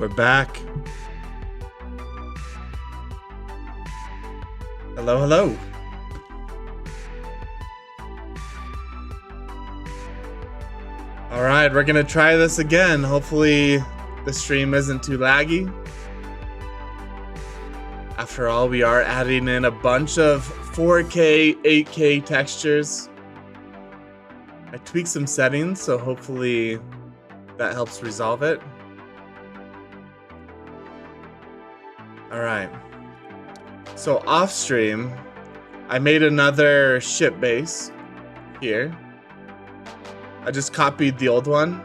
We're back. Hello, hello. All right, we're gonna try this again. Hopefully the stream isn't too laggy. After all, we are adding in a bunch of 4K, 8K textures. I tweaked some settings, so hopefully that helps resolve it. All right. So off stream, I made another ship base here. I just copied the old one.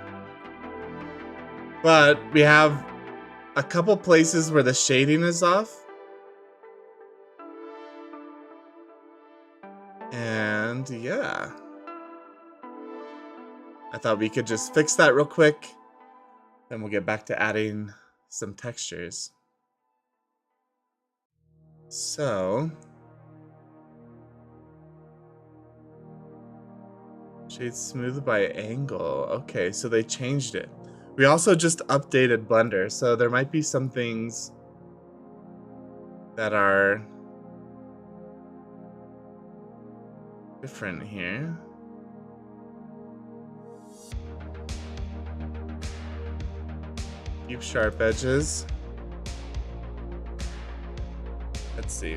But we have a couple places where the shading is off. And yeah. I thought we could just fix that real quick. Then we'll get back to adding some textures. So, shade smooth by angle. Okay, so they changed it. We also just updated Blender, so there might be some things that are different here. Keep sharp edges. Let's see.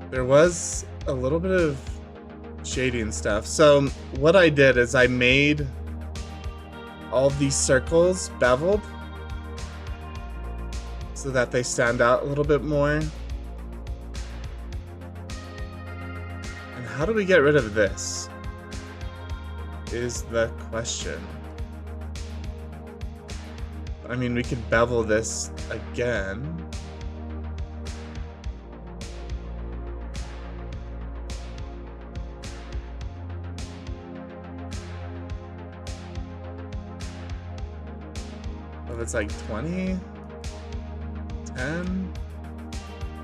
There was a little bit of shading stuff. So what I did is I made all these circles beveled so that they stand out a little bit more. And how do we get rid of this? Is the question. I mean, we could bevel this again. If it's like 20, 10.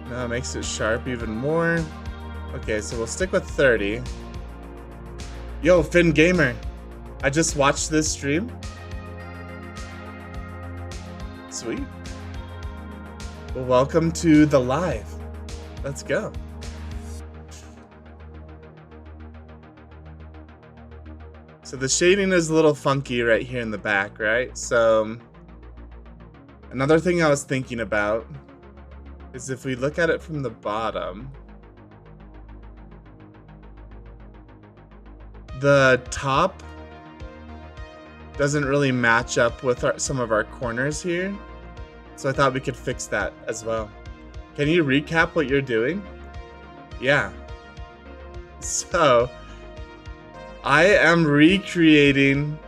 No, it makes it sharp even more. Okay, so we'll stick with 30. Yo, Finn Gamer, I just watched this stream. Sweet. Well, welcome to the live. Let's go. So the shading is a little funky right here in the back, right? So another thing I was thinking about is if we look at it from the bottom, the top doesn't really match up with some of our corners here. So I thought we could fix that as well. Can you recap what you're doing? Yeah. So I am recreating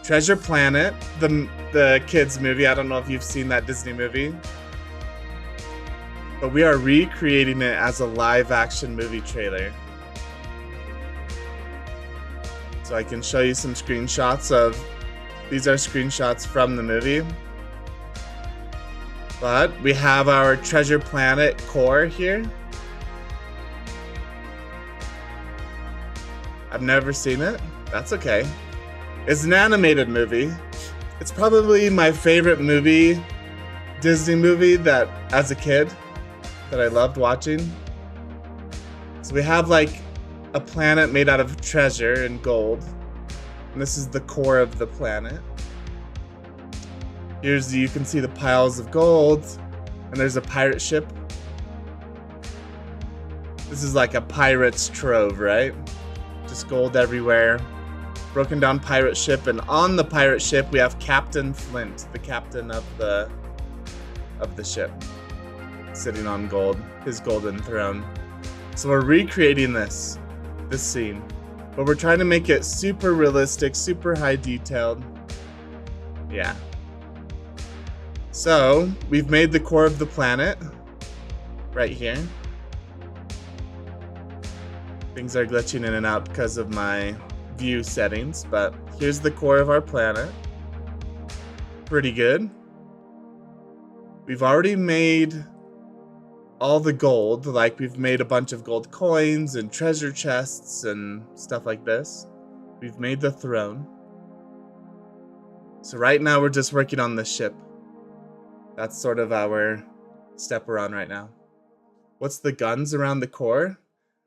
Treasure Planet, the kids movie. I don't know if you've seen that Disney movie. But we are recreating it as a live action movie trailer. So I can show you some screenshots of, these are screenshots from the movie. But we have our Treasure Planet core here. I've never seen it. That's okay. It's an animated movie. It's probably my favorite movie, Disney movie that, as a kid, that I loved watching. So we have like a planet made out of treasure and gold. And this is the core of the planet. You can see the piles of gold, and there's a pirate ship. This is like a pirate's trove, right? Just gold everywhere. Broken down pirate ship, and on the pirate ship we have Captain Flint, the captain of the ship, sitting on gold, his golden throne. So we're recreating this scene, but we're trying to make it super realistic, super high detailed. Yeah. So we've made the core of the planet right here. Things are glitching in and out because of my view settings, but here's the core of our planet. Pretty good. We've already made all the gold, like we've made a bunch of gold coins and treasure chests and stuff like this. We've made the throne. So right now we're just working on the ship. That's sort of our step we're on right now. What's the guns around the core?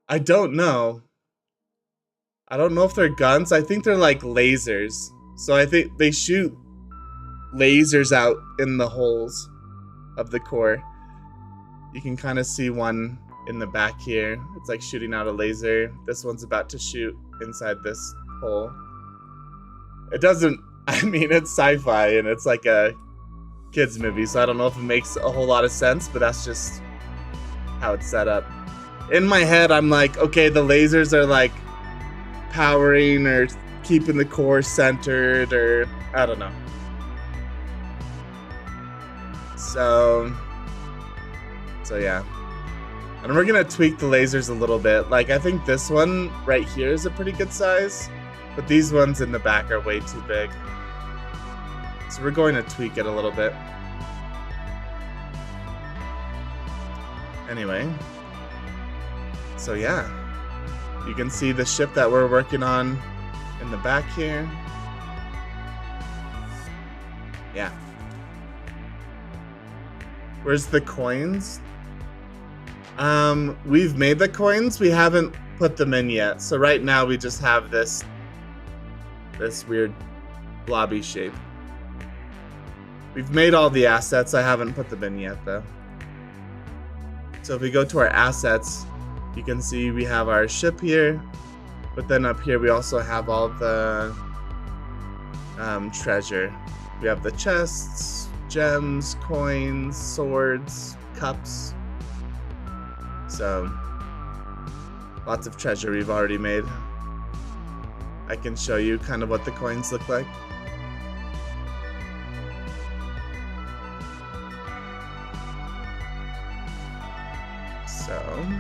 I don't know. I don't know if they're guns. I think they're like lasers. So I think they shoot lasers out in the holes of the core. You can kind of see one in the back here. It's like shooting out a laser. This one's about to shoot inside this hole. It doesn't, I mean, it's sci-fi and it's like a kids movie, so I don't know if it makes a whole lot of sense, but that's just how it's set up. In my head, I'm like, okay, the lasers are like powering or keeping the core centered, or I don't know. So yeah. And we're gonna tweak the lasers a little bit. Like, I think this one right here is a pretty good size, but these ones in the back are way too big. So we're going to tweak it a little bit. Anyway. So yeah. You can see the ship that we're working on in the back here. Yeah. Where's the coins? We've made the coins. We haven't put them in yet. So right now we just have this weird blobby shape. We've made all the assets. I haven't put them in yet though. So if we go to our assets, you can see we have our ship here, but then up here we also have all the treasure. We have the chests, gems, coins, swords, cups. So lots of treasure we've already made. I can show you kind of what the coins look like. So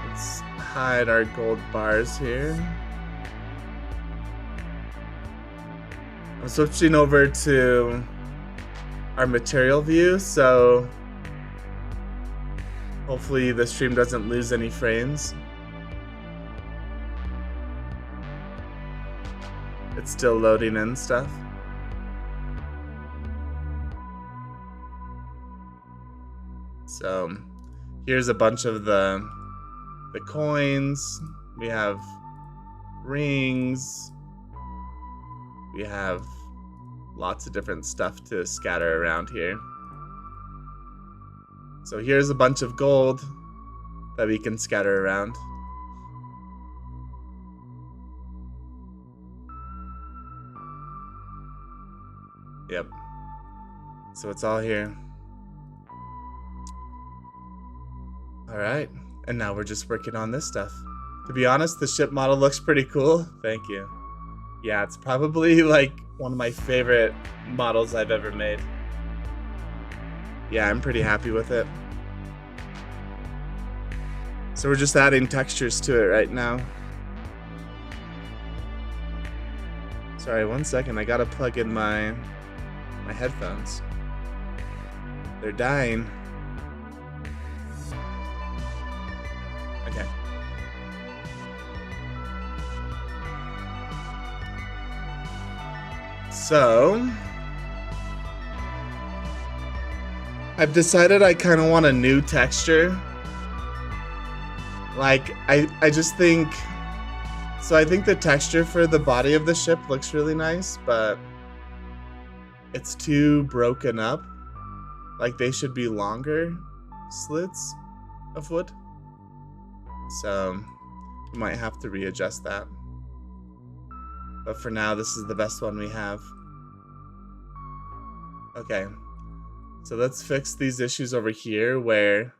let's hide our gold bars here. I'm switching over to our material view, so hopefully the stream doesn't lose any frames. It's still loading in stuff. So here's a bunch of the coins. We have rings. We have lots of different stuff to scatter around here. So here's a bunch of gold that we can scatter around. Yep. So it's all here. Alright. And now we're just working on this stuff. To be honest, the ship model looks pretty cool. Thank you. Yeah, it's probably like one of my favorite models I've ever made. Yeah, I'm pretty happy with it. So we're just adding textures to it right now. Sorry, 1 second. I gotta plug in my headphones. They're dying. Okay. So I've decided I kind of want a new texture. Like, I just think, so I think the texture for the body of the ship looks really nice, but it's too broken up. Like, they should be longer slits of wood. So we might have to readjust that. But for now, this is the best one we have. Okay. So let's fix these issues over here where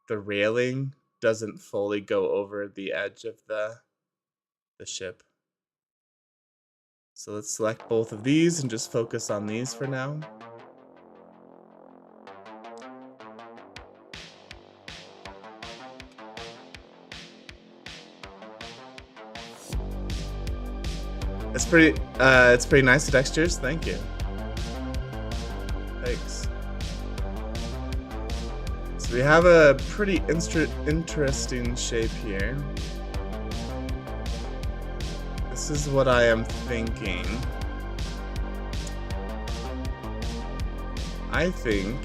the railing doesn't fully go over the edge of the ship. So let's select both of these and just focus on these for now. It's pretty nice textures. Thank you. Thanks. So We have a pretty interesting shape here. This is what I am thinking. I think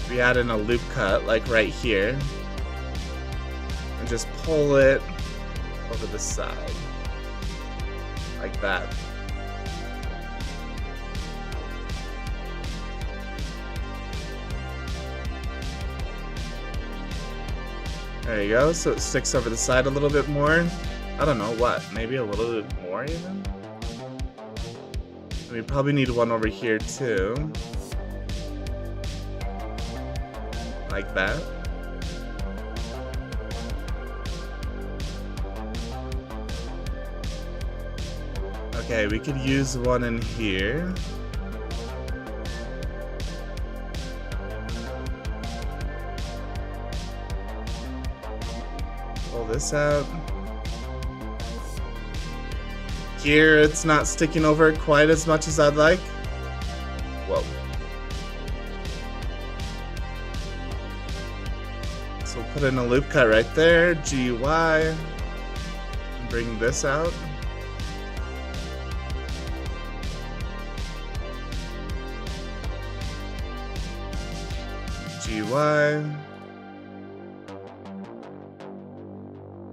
we add in a loop cut, like right here, and just pull it over the side, like that. There you go, so it sticks over the side a little bit more. I don't know what, maybe a little bit more even? We probably need one over here too. Like that. Okay, we could use one in here. Pull this out. Here, it's not sticking over quite as much as I'd like. Whoa. So we'll put in a loop cut right there, GY, and bring this out. GY.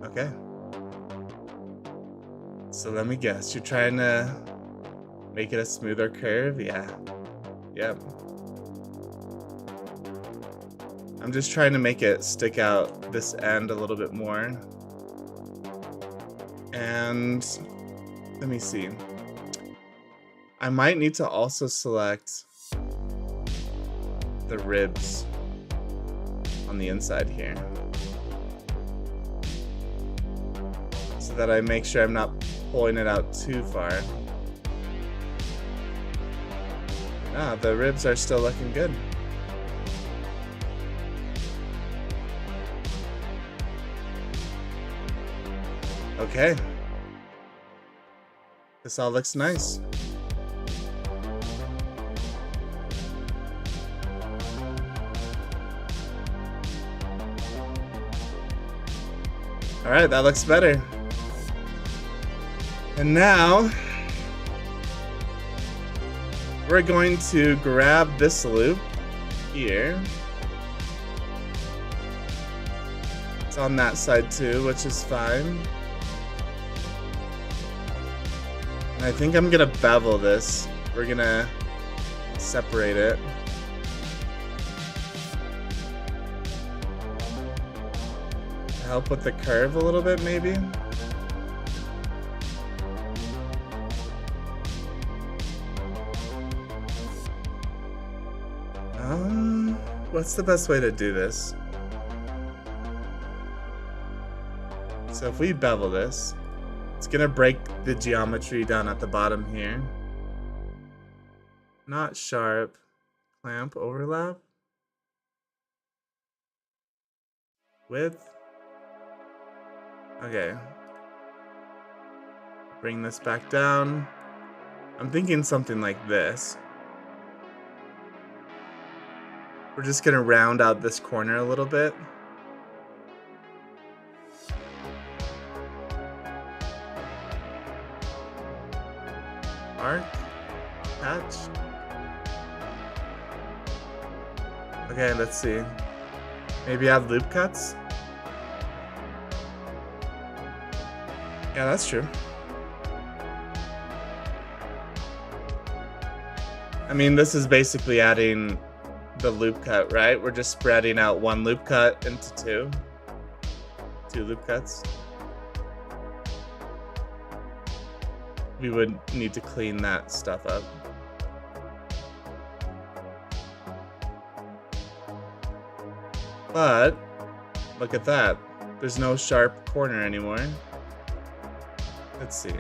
Okay. So let me guess, you're trying to make it a smoother curve? Yeah. Yep. I'm just trying to make it stick out this end a little bit more. And let me see. I might need to also select the ribs on the inside here, so that I make sure I'm not pulling it out too far. Ah, the ribs are still looking good. Okay. This all looks nice. All right, that looks better. And now we're going to grab this loop here. It's on that side too, which is fine. And I think I'm gonna bevel this. We're gonna separate it. Help with the curve a little bit, maybe. What's the best way to do this? So if we bevel this, it's gonna break the geometry down at the bottom here. Not sharp. Clamp overlap. Width. Okay. Bring this back down. I'm thinking something like this. We're just gonna round out this corner a little bit. Arc, patch. Okay, let's see. Maybe add loop cuts? Yeah, that's true. I mean, this is basically adding the loop cut, right? We're just spreading out one loop cut into two loop cuts. We would need to clean that stuff up. But look at that. There's no sharp corner anymore. Let's see.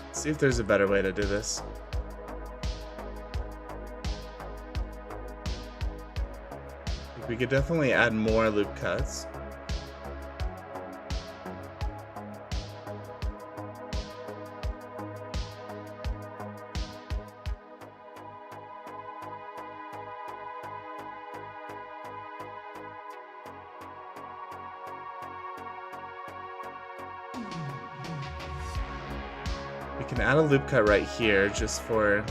Let's see if there's a better way to do this. We could definitely add more loop cuts. We can add a loop cut right here just for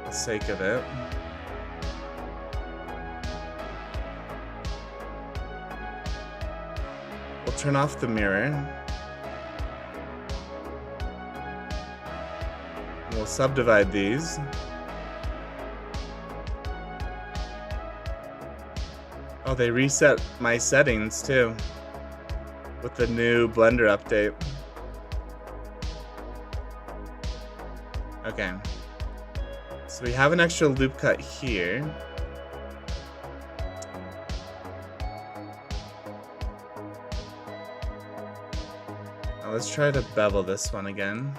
the sake of it. We'll turn off the mirror. We'll subdivide these. Oh, they reset my settings too with the new Blender update. Okay. So we have an extra loop cut here. Now let's try to bevel this one again.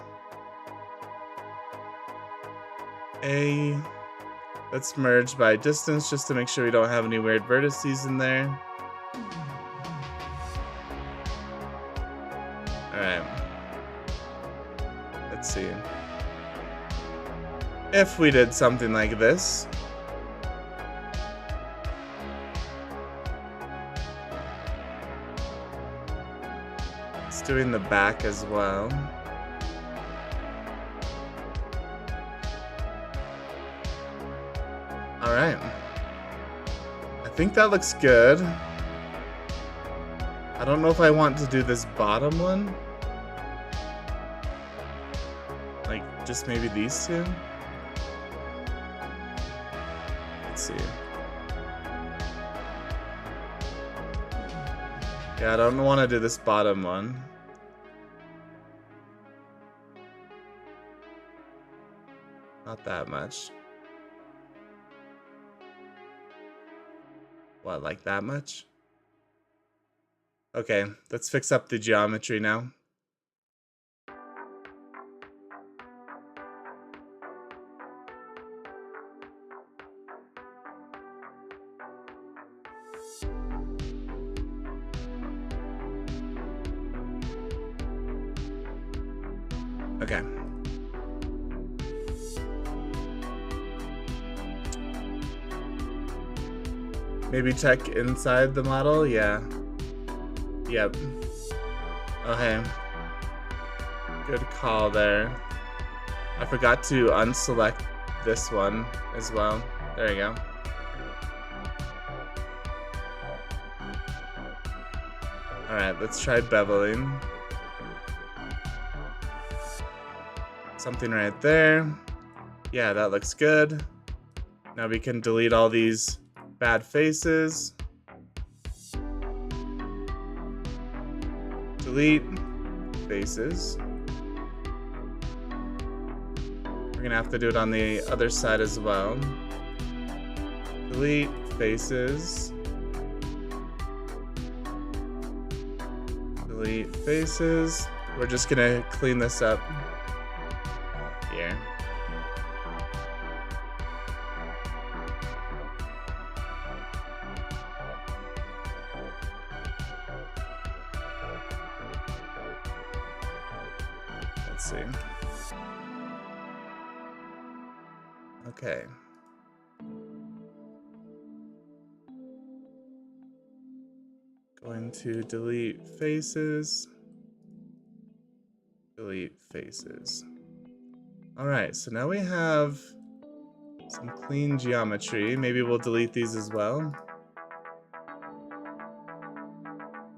Let's merge by distance just to make sure we don't have any weird vertices in there. Alright. Let's see. If we did something like this. It's doing the back as well. Alright. I think that looks good. I don't know if I want to do this bottom one. Like, just maybe these two. Let's see. Yeah, I don't want to do this bottom one. Not that much. What, like that much? Okay, let's fix up the geometry now. Okay. Maybe check inside the model? Yeah. Yep. Okay. Good call there. I forgot to unselect this one as well. There you go. Alright, let's try beveling. Something right there. Yeah, that looks good. Now we can delete all these bad faces. Delete faces. We're gonna have to do it on the other side as well. Delete faces. Delete faces. We're just gonna clean this up here. Let's see. Okay. Going to delete faces. Delete faces. All right, so now we have some clean geometry. Maybe we'll delete these as well.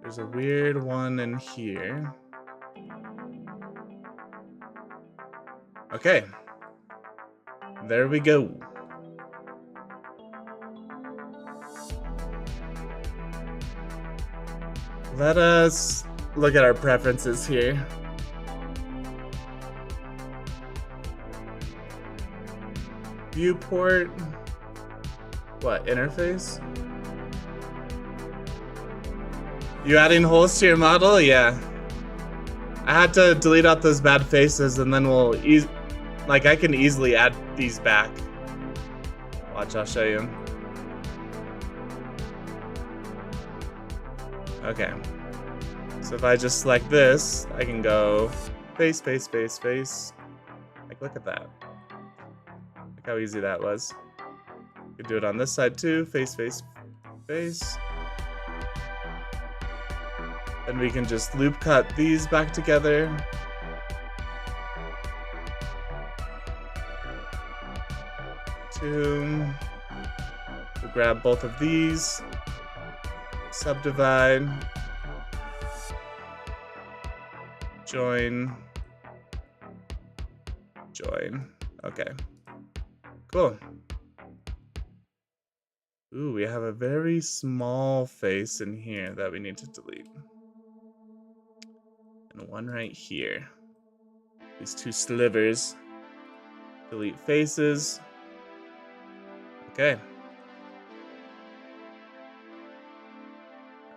There's a weird one in here. Okay. There we go. Let us look at our preferences here. Viewport. What, interface? You adding holes to your model? Yeah. I had to delete out those bad faces and then we'll like I can easily add these back. Watch, I'll show you. Okay. So if I just select this, I can go face, face, face, face. Like, look at that. Look how easy that was. You could do it on this side too. Face, face, face. Then we can just loop cut these back together. We'll grab both of these, subdivide, join. Okay, cool. Ooh, we have a very small face in here that we need to delete. And one right here. These two slivers. Delete faces. Okay.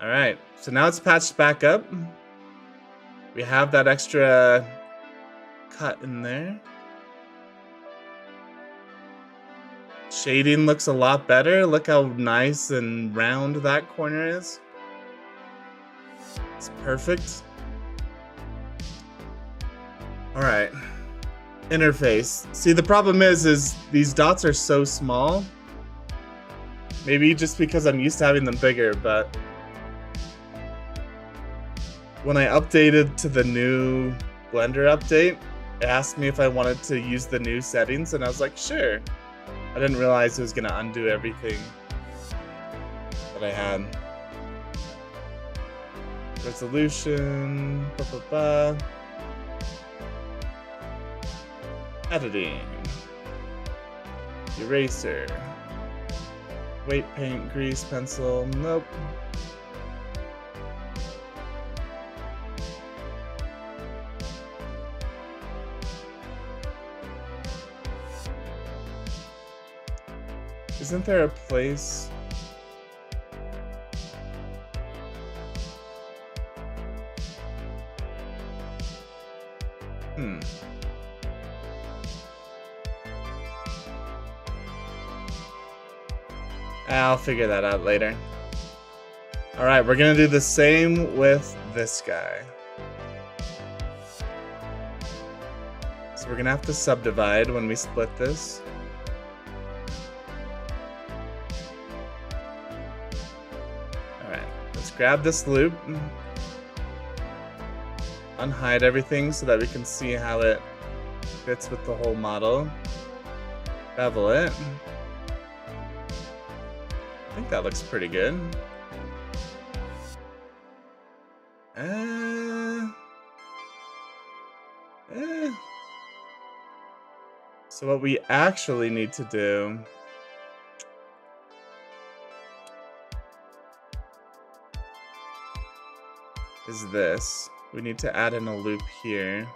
Alright, so now it's patched back up. We have that extra cut in there. Shading looks a lot better. Look how nice and round that corner is. It's perfect. Alright. Interface. See, the problem is these dots are so small. Maybe just because I'm used to having them bigger, but when I updated to the new Blender update, it asked me if I wanted to use the new settings, and I was like, sure. I didn't realize it was gonna undo everything that I had. Resolution, editing, eraser, weight paint, grease pencil, nope. Isn't there a place? I'll figure that out later. Alright, we're gonna do the same with this guy. So we're gonna have to subdivide when we split this. Alright, let's grab this loop. Unhide everything so that we can see how it fits with the whole model. Bevel it. I think that looks pretty good. So what we actually need to do is this. We need to add in a loop here.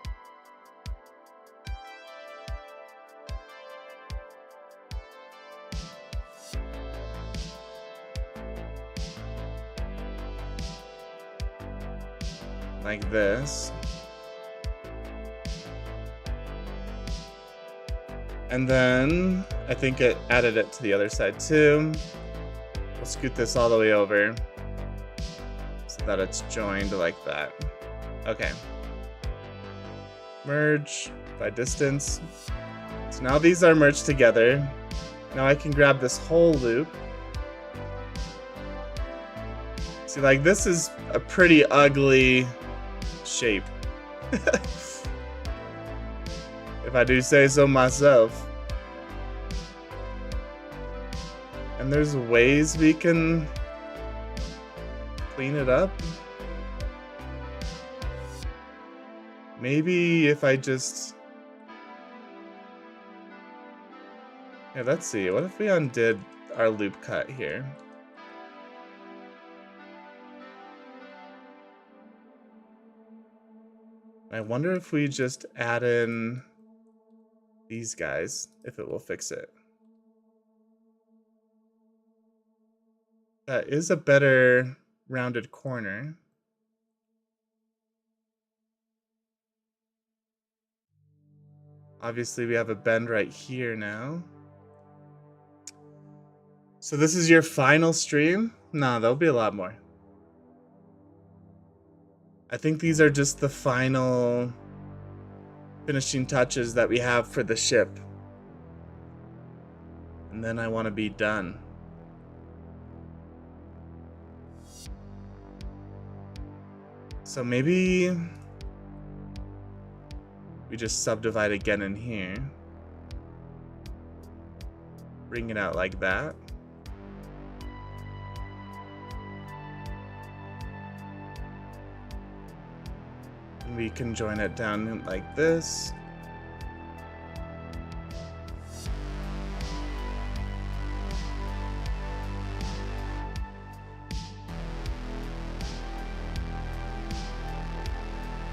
Like this. And then I think it added it to the other side too. We'll scoot this all the way over so that it's joined like that. Okay. Merge by distance. So now these are merged together. Now I can grab this whole loop. See, like, this is a pretty ugly shape. If I do say so myself. And there's ways we can clean it up. Maybe if I just... Yeah, let's see. What if we undid our loop cut here? I wonder if we just add in these guys, if it will fix it. That is a better rounded corner. Obviously, we have a bend right here now. So this is your final stream? No, there'll be a lot more. I think these are just the final finishing touches that we have for the ship. And then I want to be done. So maybe we just subdivide again in here. Bring it out like that. And we can join it down like this.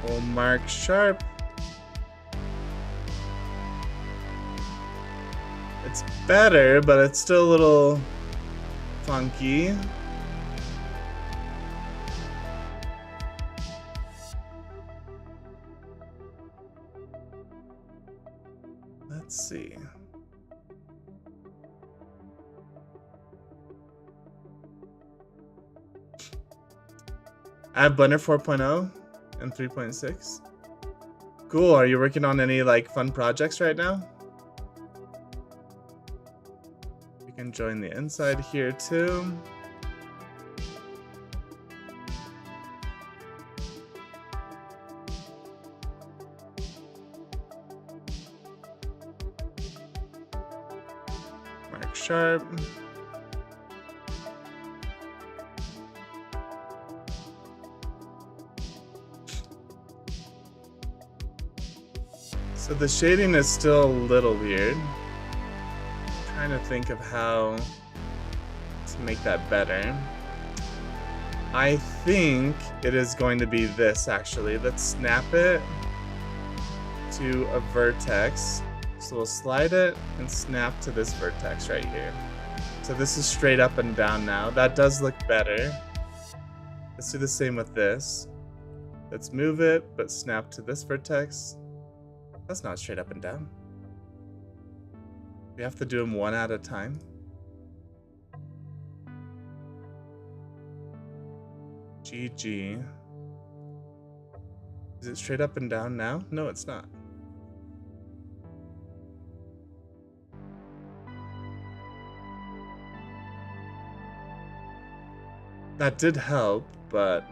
We'll mark sharp. It's better, but it's still a little funky. Let's see. I have Blender 4.0 and 3.6. Cool. Are you working on any like fun projects right now? You can join the inside here too. Mark sharp. So the shading is still a little weird. I'm trying to think of how to make that better. I think it is going to be this actually. Let's snap it to a vertex. So we'll slide it and snap to this vertex right here. So this is straight up and down now. That does look better. Let's do the same with this. Let's move it, but snap to this vertex. That's not straight up and down. We have to do them one at a time. GG. Is it straight up and down now? No, it's not. That did help, but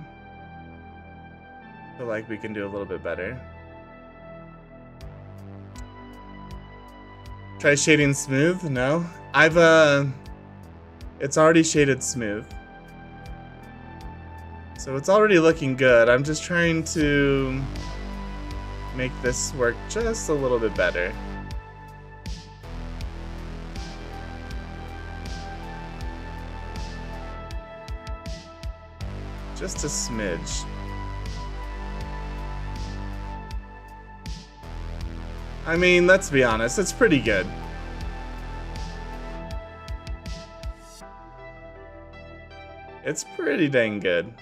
I feel like we can do a little bit better. Try shading smooth? No. It's already shaded smooth. So it's already looking good. I'm just trying to make this work just a little bit better. Just a smidge. I mean, let's be honest, it's pretty good. It's pretty dang good.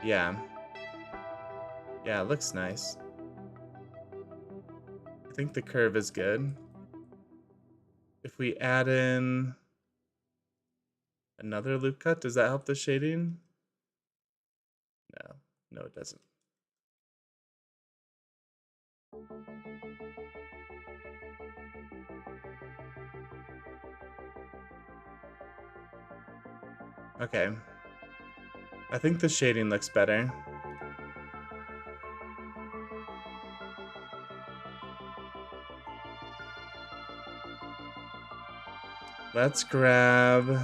Yeah. Yeah, it looks nice. I think the curve is good. If we add in another loop cut, does that help the shading? No, it doesn't. Okay. I think the shading looks better. Let's grab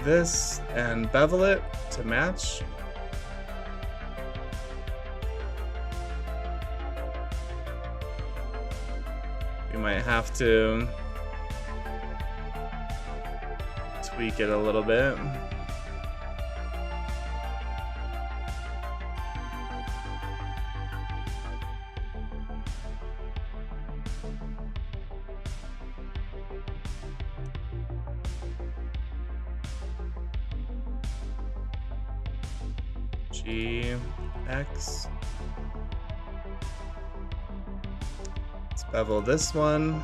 this and bevel it to match. We might have to tweak it a little bit. X. Let's bevel this one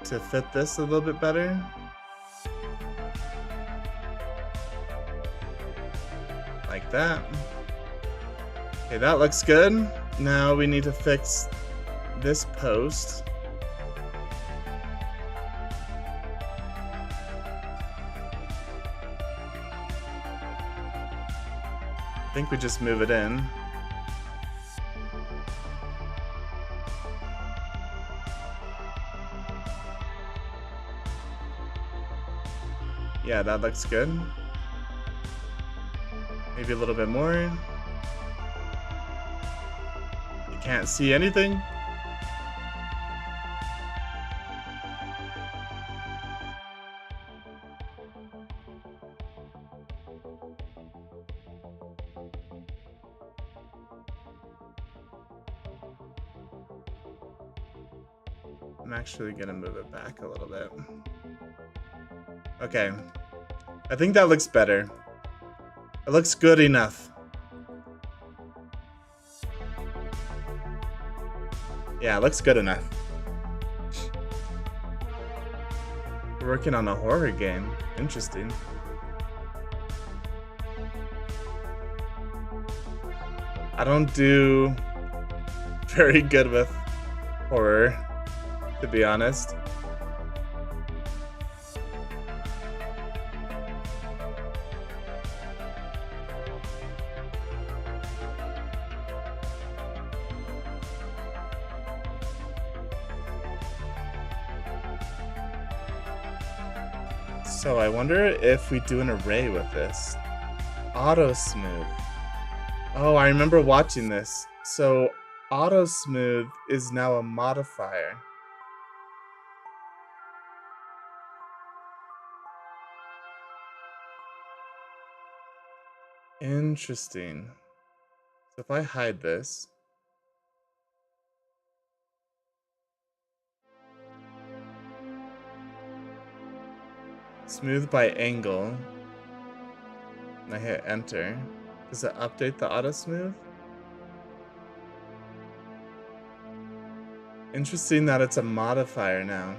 to fit this a little bit better. Like that. Okay, that looks good. Now we need to fix this post. I think we just move it in. Yeah, that looks good. Maybe a little bit more. You can't see anything. I'm actually gonna move it back a little bit. Okay. I think that looks better. It looks good enough. Yeah, it looks good enough. We're working on a horror game. Interesting. I don't do very good with horror, to be honest. So I wonder if we do an array with this. Auto smooth. Oh, I remember watching this. So auto smooth is now a modifier. Interesting. So if I hide this, smooth by angle, and I hit enter, does it update the auto smooth? Interesting that it's a modifier now.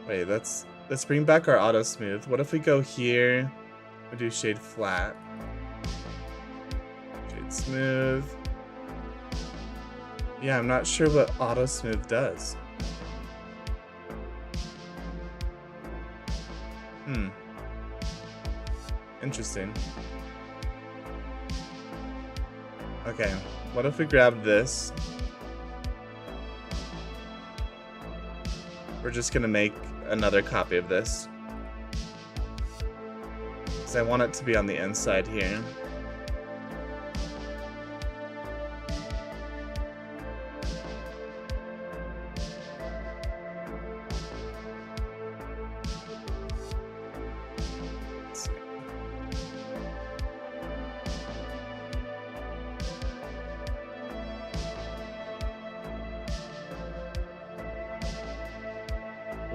Wait, let's bring back our auto smooth. What if we go here and do shade flat? Shade smooth. Yeah, I'm not sure what auto smooth does. Interesting. Okay, what if we grab this? We're just gonna make another copy of this, because I want it to be on the inside here.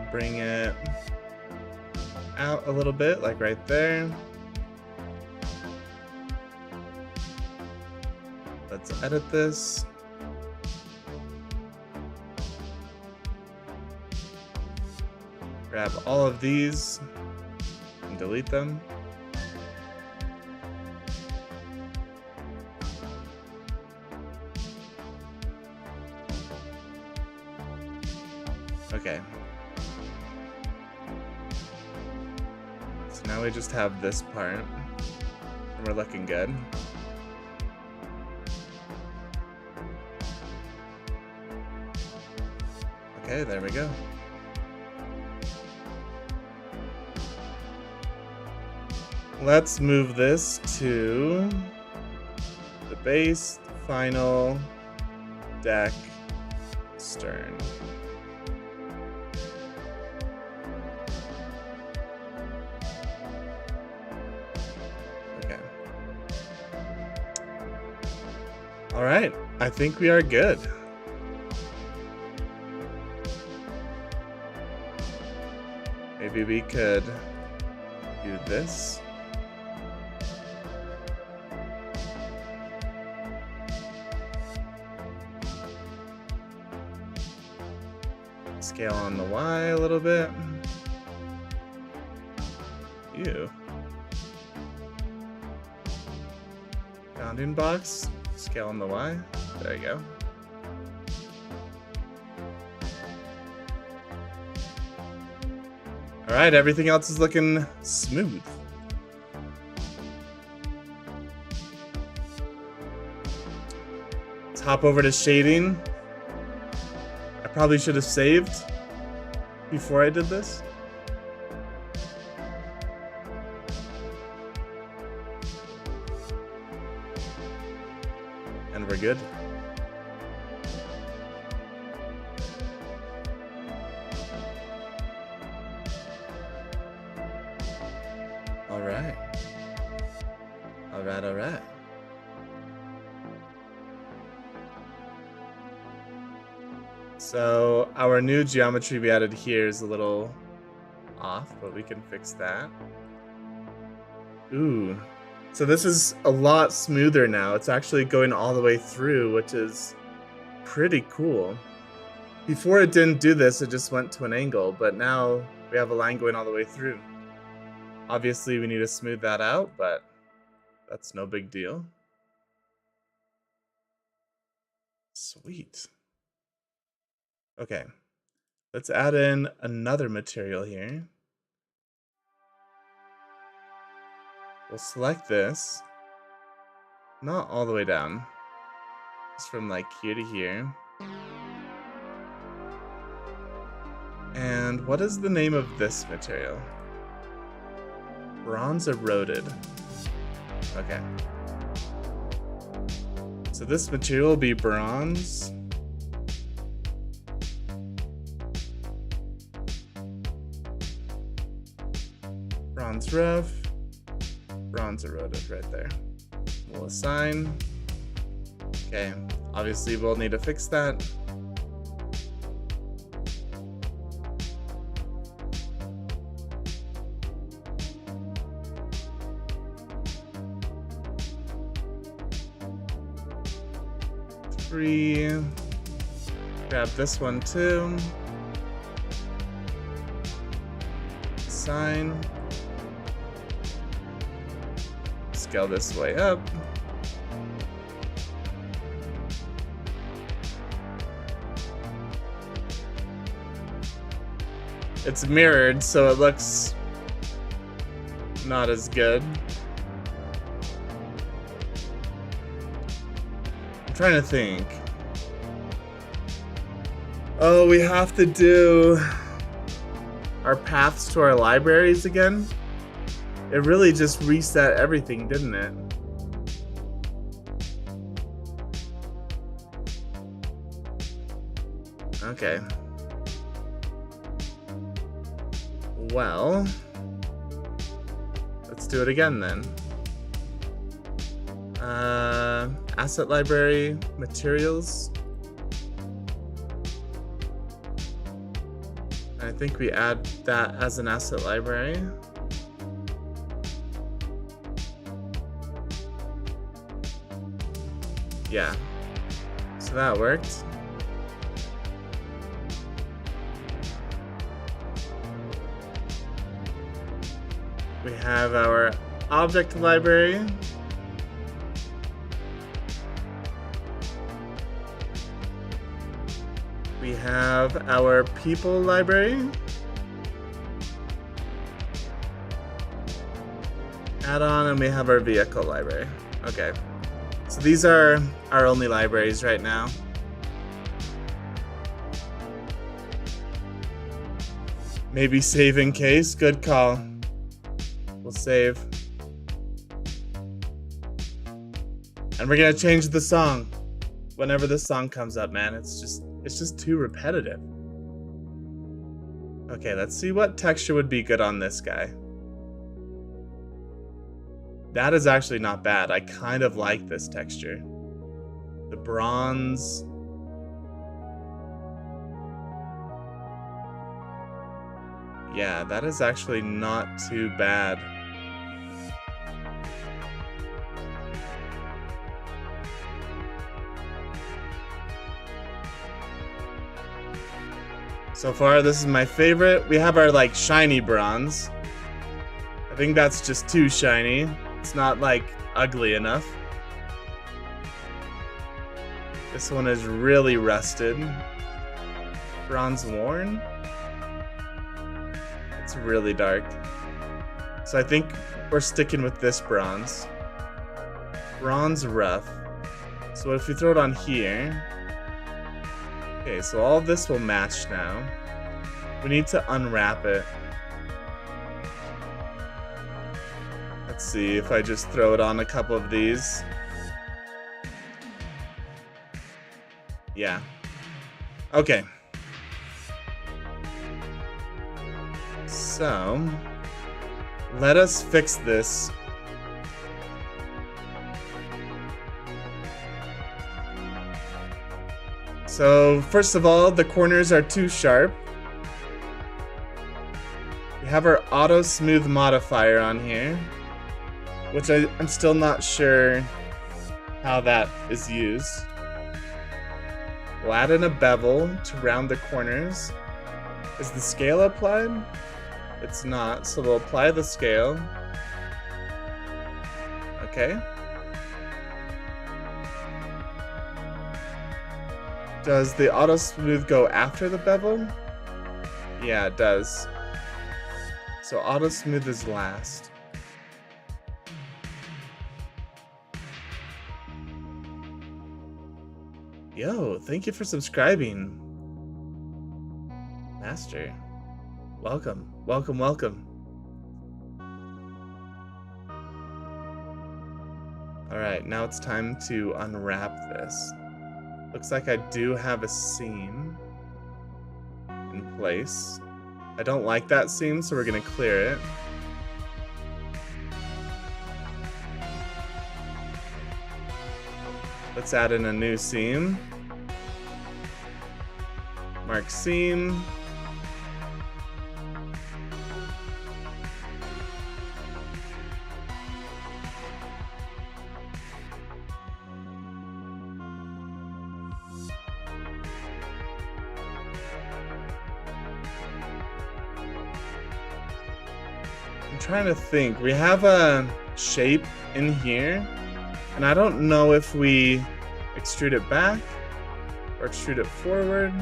Bring it out a little bit, like right there. Let's edit this. Grab all of these and delete them. Okay. Now we just have this part, and we're looking good. Okay, there we go. Let's move this to the base, final, deck, stern. All right, I think we are good. Maybe we could do this. Scale on the Y a little bit. Ew. Bounding box. Scale on the Y. There you go. Alright, everything else is looking smooth. Let's hop over to shading. I probably should have saved before I did this. And we're good. Alright. Alright. So our new geometry we added here is a little off, but we can fix that. Ooh. So this is a lot smoother now. It's actually going all the way through, which is pretty cool. Before it didn't do this, it just went to an angle, but now we have a line going all the way through. Obviously, we need to smooth that out, but that's no big deal. Sweet. Okay, let's add in another material here. We'll select this. Not all the way down. Just from like here to here. And what is the name of this material? Bronze eroded. Okay. So this material will be bronze. Bronze rough. Bronze eroded right there. We'll assign. Okay. Obviously we'll need to fix that. Grab this one too. Assign. Scale this way up. It's mirrored, so it looks not as good. I'm trying to think. Oh, we have to do our paths to our libraries again. It really just reset everything, didn't it? Okay. Well, let's do it again then. Asset library, materials. I think we add that as an asset library. Yeah, so that worked. We have our object library. We have our people library. Add-on, and we have our vehicle library. Okay. So these are our only libraries right now. Maybe save in case. Good call. We'll save. And we're gonna change the song whenever this song comes up, man. It's just too repetitive. Okay, let's see what texture would be good on this guy. That is actually not bad. I kind of like this texture. The bronze. Yeah, that is actually not too bad. So far, this is my favorite. We have our like shiny bronze. think that's just too shiny. It's not like ugly enough. This one is really rusted. Bronze worn. It's really dark. So I think we're sticking with this bronze. Bronze rough. So if we throw it on here. Okay, so all of this will match now. We need to unwrap it. Let's see if I just throw it on a couple of these. Yeah. Okay. So, let us fix this. So, first of all, the corners are too sharp. We have our auto smooth modifier on here, which I'm still not sure how that is used. We'll add in a bevel to round the corners. Is the scale applied? It's not, so we'll apply the scale. Okay. Does the auto smooth go after the bevel? Yeah, it does. So auto smooth is last. Yo, thank you for subscribing. Master. Welcome, welcome, welcome. Alright, now it's time to unwrap this. Looks like I do have a seam in place. I don't like that seam, so we're gonna clear it. Let's add in a new seam. Mark seam. I'm trying to think. We have a shape in here. And I don't know if we extrude it back or extrude it forward.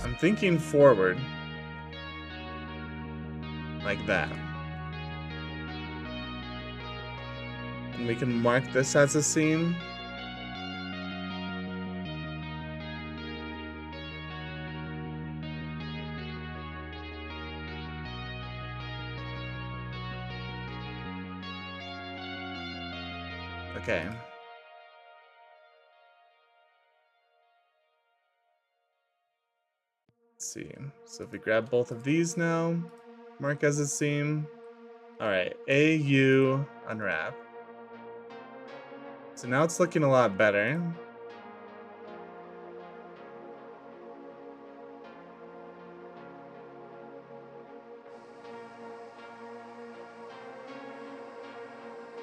I'm thinking forward. Like that. And we can mark this as a seam. Okay. Let's see. So if we grab both of these now, mark as a seam. All right, AU unwrap. So now it's looking a lot better.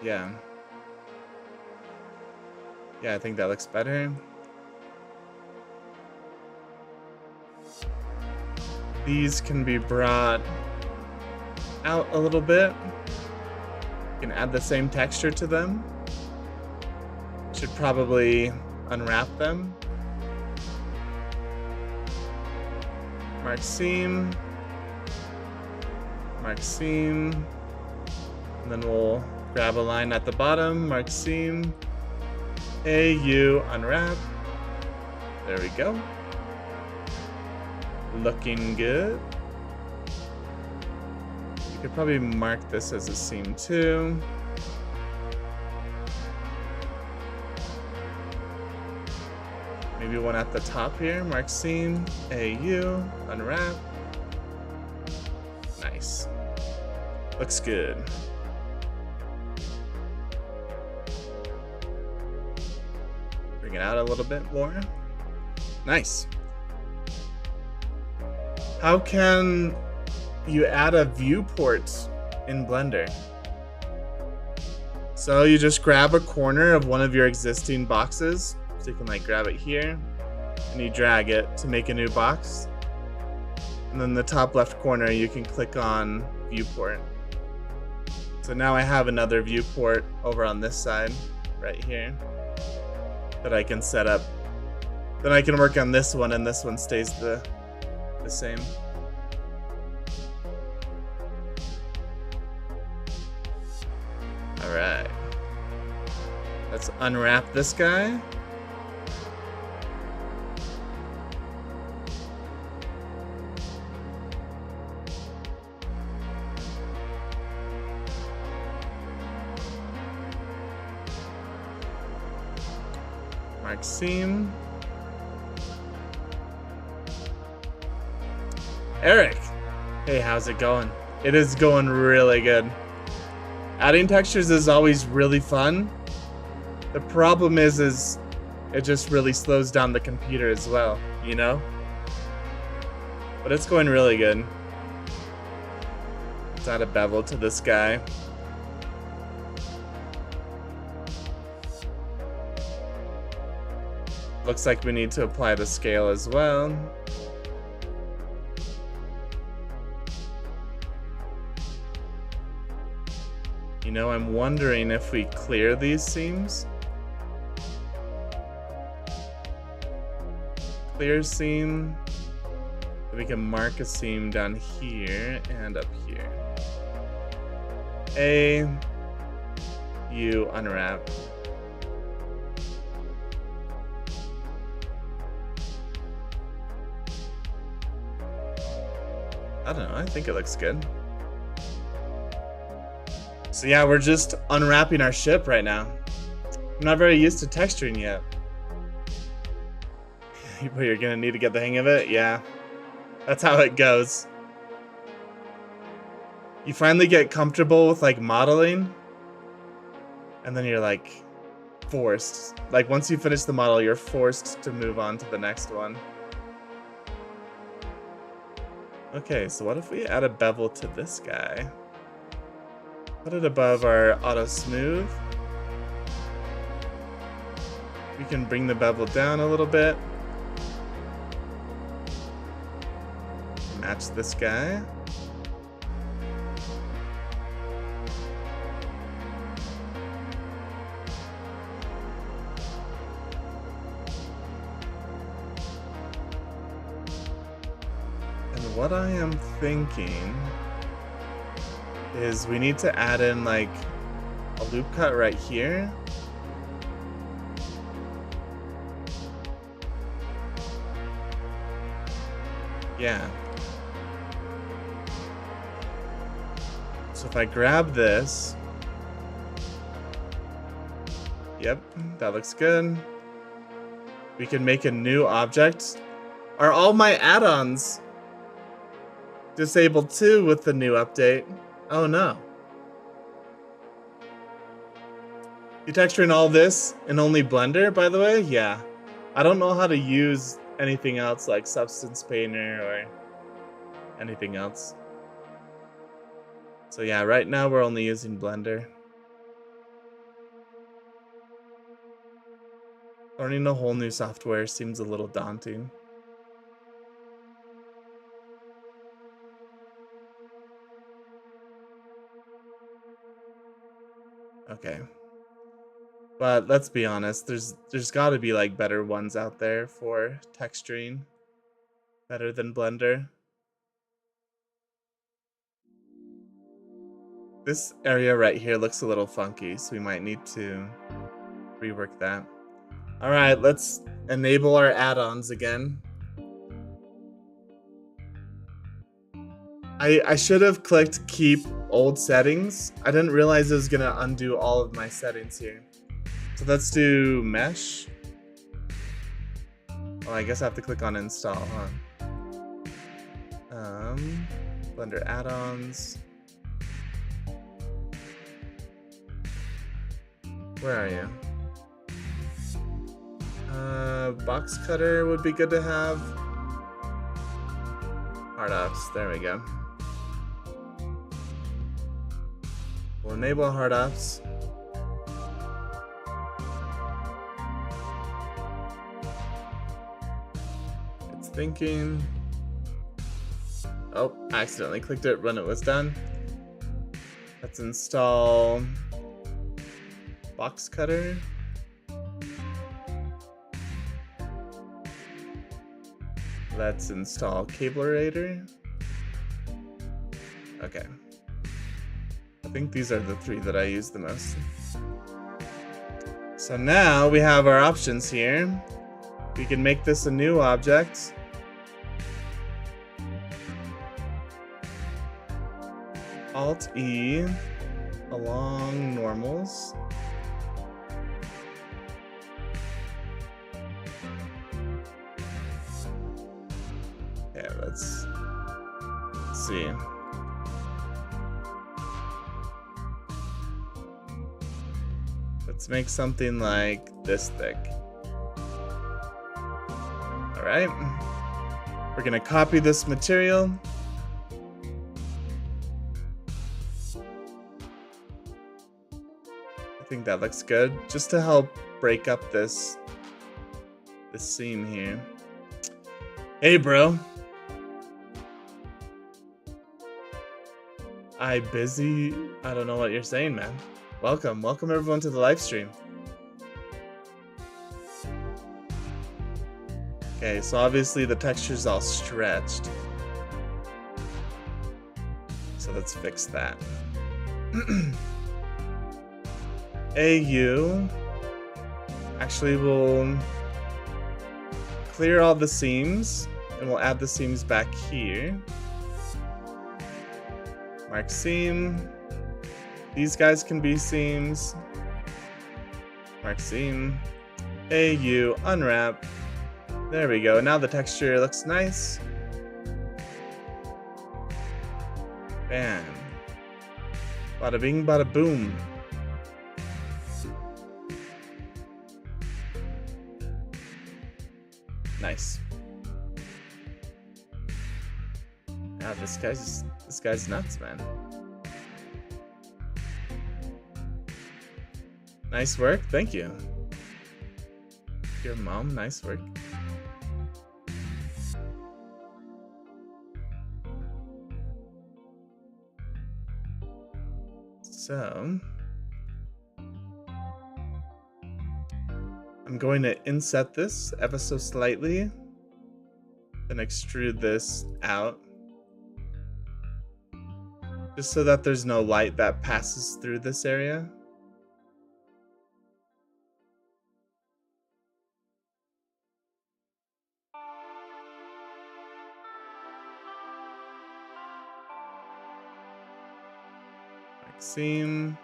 Yeah. Yeah, I think that looks better. These can be brought out a little bit. You can add the same texture to them. Should probably unwrap them. Mark seam. Mark seam. And then we'll grab a line at the bottom, mark seam. AU unwrap. There we go. Looking good. You could probably mark this as a seam too. Maybe one at the top here. Mark seam. AU unwrap. Nice. Looks good. Bring it out a little bit more. Nice. How can you add a viewport in Blender? So you just grab a corner of one of your existing boxes. So you can like grab it here, and you drag it to make a new box. And then the top left corner, you can click on viewport. So now I have another viewport over on this side, right here, that I can set up. Then I can work on this one, and this one stays the same. All right. Let's unwrap this guy. Mark seam. Eric, hey, how's it going? It is going really good. Adding textures is always really fun. The problem is it just really slows down the computer as well, you know? But it's going really good. Let's add a bevel to this guy. Looks like we need to apply the scale as well. You know, I'm wondering if we clear these seams. Clear seam. We can mark a seam down here and up here. You unwrap. I don't know, I think it looks good. So yeah, we're just unwrapping our ship right now. I'm not very used to texturing yet. But you're gonna need to get the hang of it? Yeah. That's how it goes. You finally get comfortable with like modeling, and then you're like forced. Like once you finish the model, you're forced to move on to the next one. Okay, so what if we add a bevel to this guy? Put it above our auto smooth. We can bring the bevel down a little bit. Match this guy. And what I am thinking is we need to add in like a loop cut right here. Yeah. So if I grab this, yep, that looks good. We can make a new object. Are all my add-ons disabled too with the new update? Oh no. You texturing all this in only Blender, by the way? Yeah. I don't know how to use anything else like Substance Painter or anything else. So yeah, right now we're only using Blender. Learning a whole new software seems a little daunting. Okay. But let's be honest, there's got to be like better ones out there for texturing, better than Blender. This area right here looks a little funky, so we might need to rework that. All right, let's enable our add-ons again. I should have clicked keep old settings. I didn't realize it was gonna undo all of my settings here. So let's do mesh. Oh, I guess I have to click on install, huh? Blender add-ons. Where are you? Box cutter would be good to have. Hard ops, there we go. We'll enable hard ops. thinking. Oh, I accidentally clicked it when it was done. Let's install box cutter. Let's install Cablerator. Okay. I think these are the three that I use the most. So now we have our options here. We can make this a new object. Alt-E along normals. Yeah, let's see. Let's make something like this thick. All right. We're gonna copy this material. I think that looks good, just to help break up this seam here. Hey, bro. I busy? I don't know what you're saying, man. Welcome everyone to the live stream. Okay, so obviously the texture's all stretched. So let's fix that. AU. Actually, we'll clear all the seams and we'll add the seams back here. Mark seam. These guys can be seams. Mark seam. AU, unwrap. There we go. Now the texture looks nice. Bam. Bada bing, bada boom. Nice. Wow, this guy's nuts, man. Nice work, thank you. Your mom, nice work. So, I'm going to inset this ever so slightly, then extrude this out, just so that there's no light that passes through this area. Seam.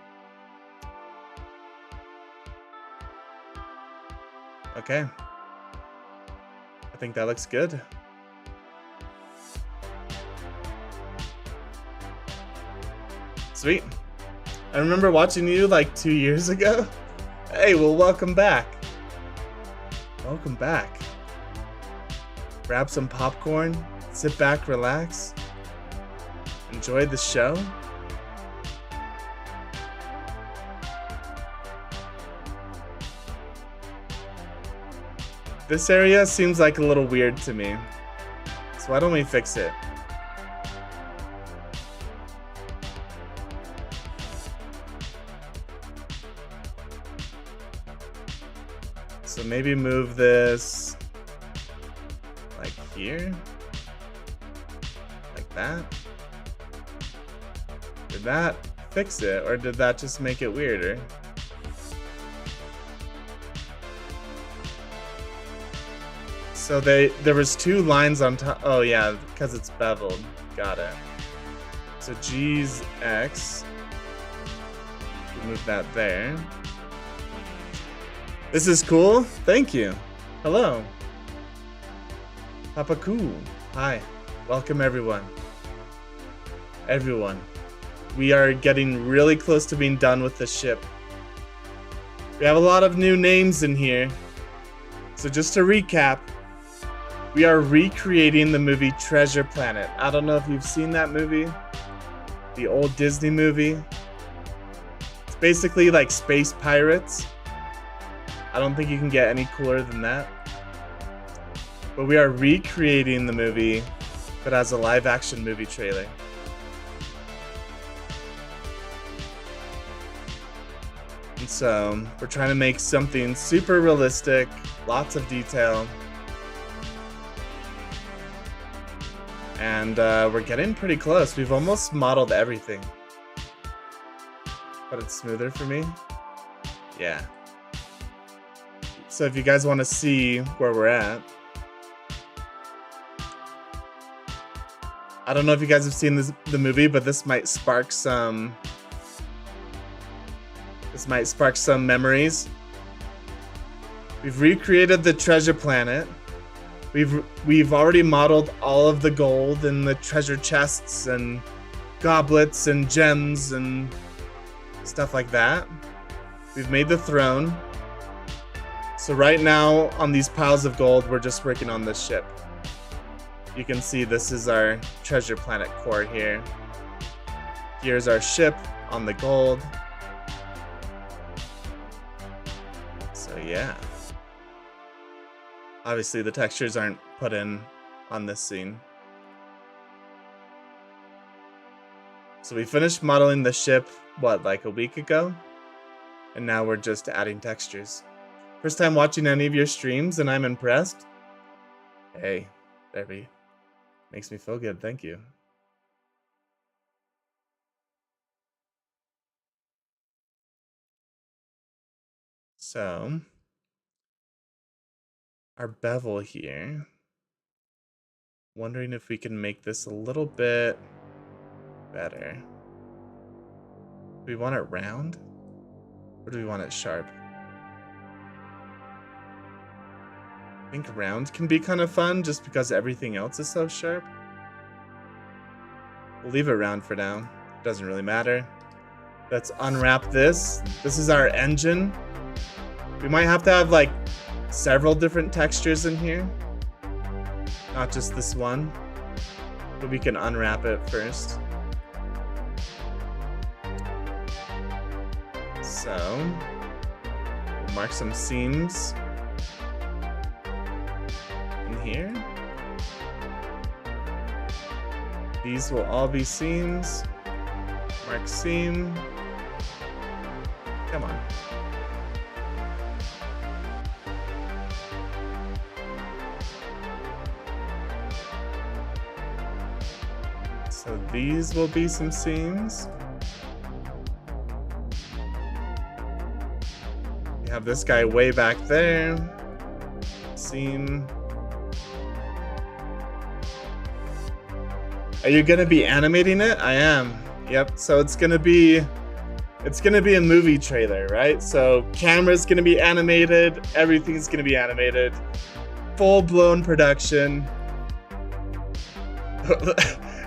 Okay. I think that looks good. Sweet. I remember watching you like 2 years ago. Hey, well, welcome back. Welcome back. Grab some popcorn, sit back, relax, enjoy the show. This area seems like a little weird to me, so why don't we fix it? So maybe move this like here, like that. Did that fix it, or did that just make it weirder? So there was two lines on top. Oh yeah, because it's beveled. Got it. So G's X. Move that there. This is cool. Thank you. Hello. Papa Cool. Hi. Welcome everyone. Everyone. We are getting really close to being done with the ship. We have a lot of new names in here. So just to recap, we are recreating the movie Treasure Planet. I don't know if you've seen that movie. The old Disney movie. It's basically like space pirates. I don't think you can get any cooler than that. but we are recreating the movie, but as a live-action movie trailer. And so we're trying to make something super realistic, lots of detail. And we're getting pretty close. We've almost modeled everything. But it's smoother for me. Yeah. So if you guys want to see where we're at. I don't know if you guys have seen the movie, but this might spark some memories. We've recreated the treasure planet. We've already modeled all of the gold and the treasure chests and goblets and gems and stuff like that. We've made the throne. So right now on these piles of gold, we're just working on this ship. You can see this is our treasure planet core here. Here's our ship on the gold. So yeah. Obviously the textures aren't put in on this scene. So we finished modeling the ship, what, like a week ago? And now we're just adding textures. First time watching any of your streams and I'm impressed? Hey, Debbie. Makes me feel good, thank you. So, our bevel here. Wondering if we can make this a little bit better. Do we want it round? Or do we want it sharp? I think round can be kind of fun just because everything else is so sharp. We'll leave it round for now. It doesn't really matter. Let's unwrap this. This is our engine. We might have to have like several different textures in here. Not just this one. But we can unwrap it first. So, we'll mark some seams in here. These will all be seams. Mark seam. Come on. So these will be some seams. We have this guy way back there. Seam. Are you gonna be animating it? I am. Yep. So it's gonna be a movie trailer, right? So camera's gonna be animated, everything's gonna be animated. Full-blown production.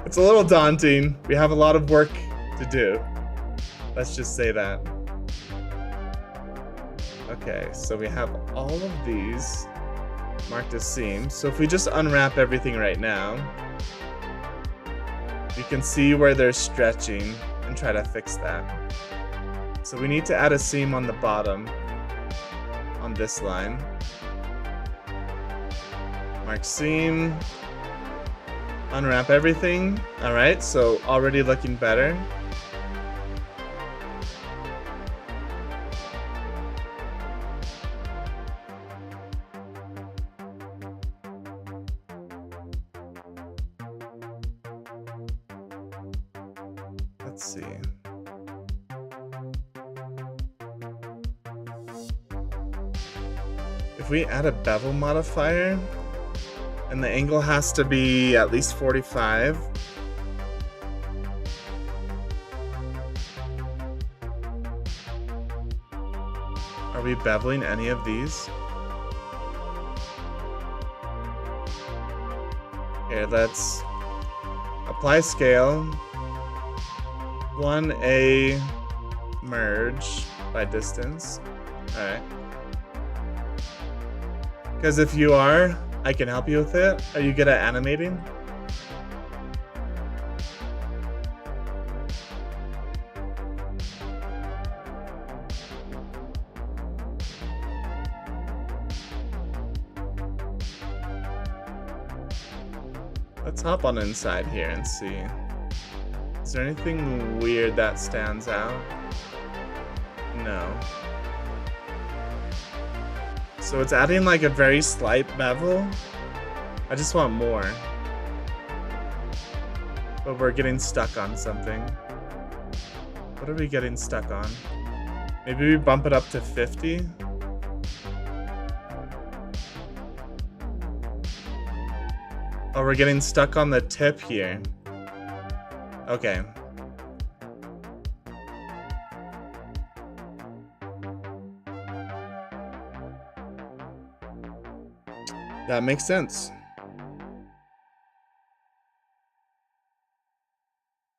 It's a little daunting. We have a lot of work to do. Let's just say that. Okay, so we have all of these marked as seams. So if we just unwrap everything right now, you can see where they're stretching and try to fix that. So we need to add a seam on the bottom on this line. Mark seam. Unwrap everything. All right, so already looking better. Let's see. If we add a bevel modifier, and the angle has to be at least 45. Are we beveling any of these? Here, let's apply scale. 1A merge by distance. Alright. Because if you are, I can help you with it. Are you good at animating? Let's hop on inside here and see. Is there anything weird that stands out? No. So it's adding like a very slight bevel. I just want more. But we're getting stuck on something. What are we getting stuck on? Maybe we bump it up to 50? Oh, we're getting stuck on the tip here. Okay. That makes sense.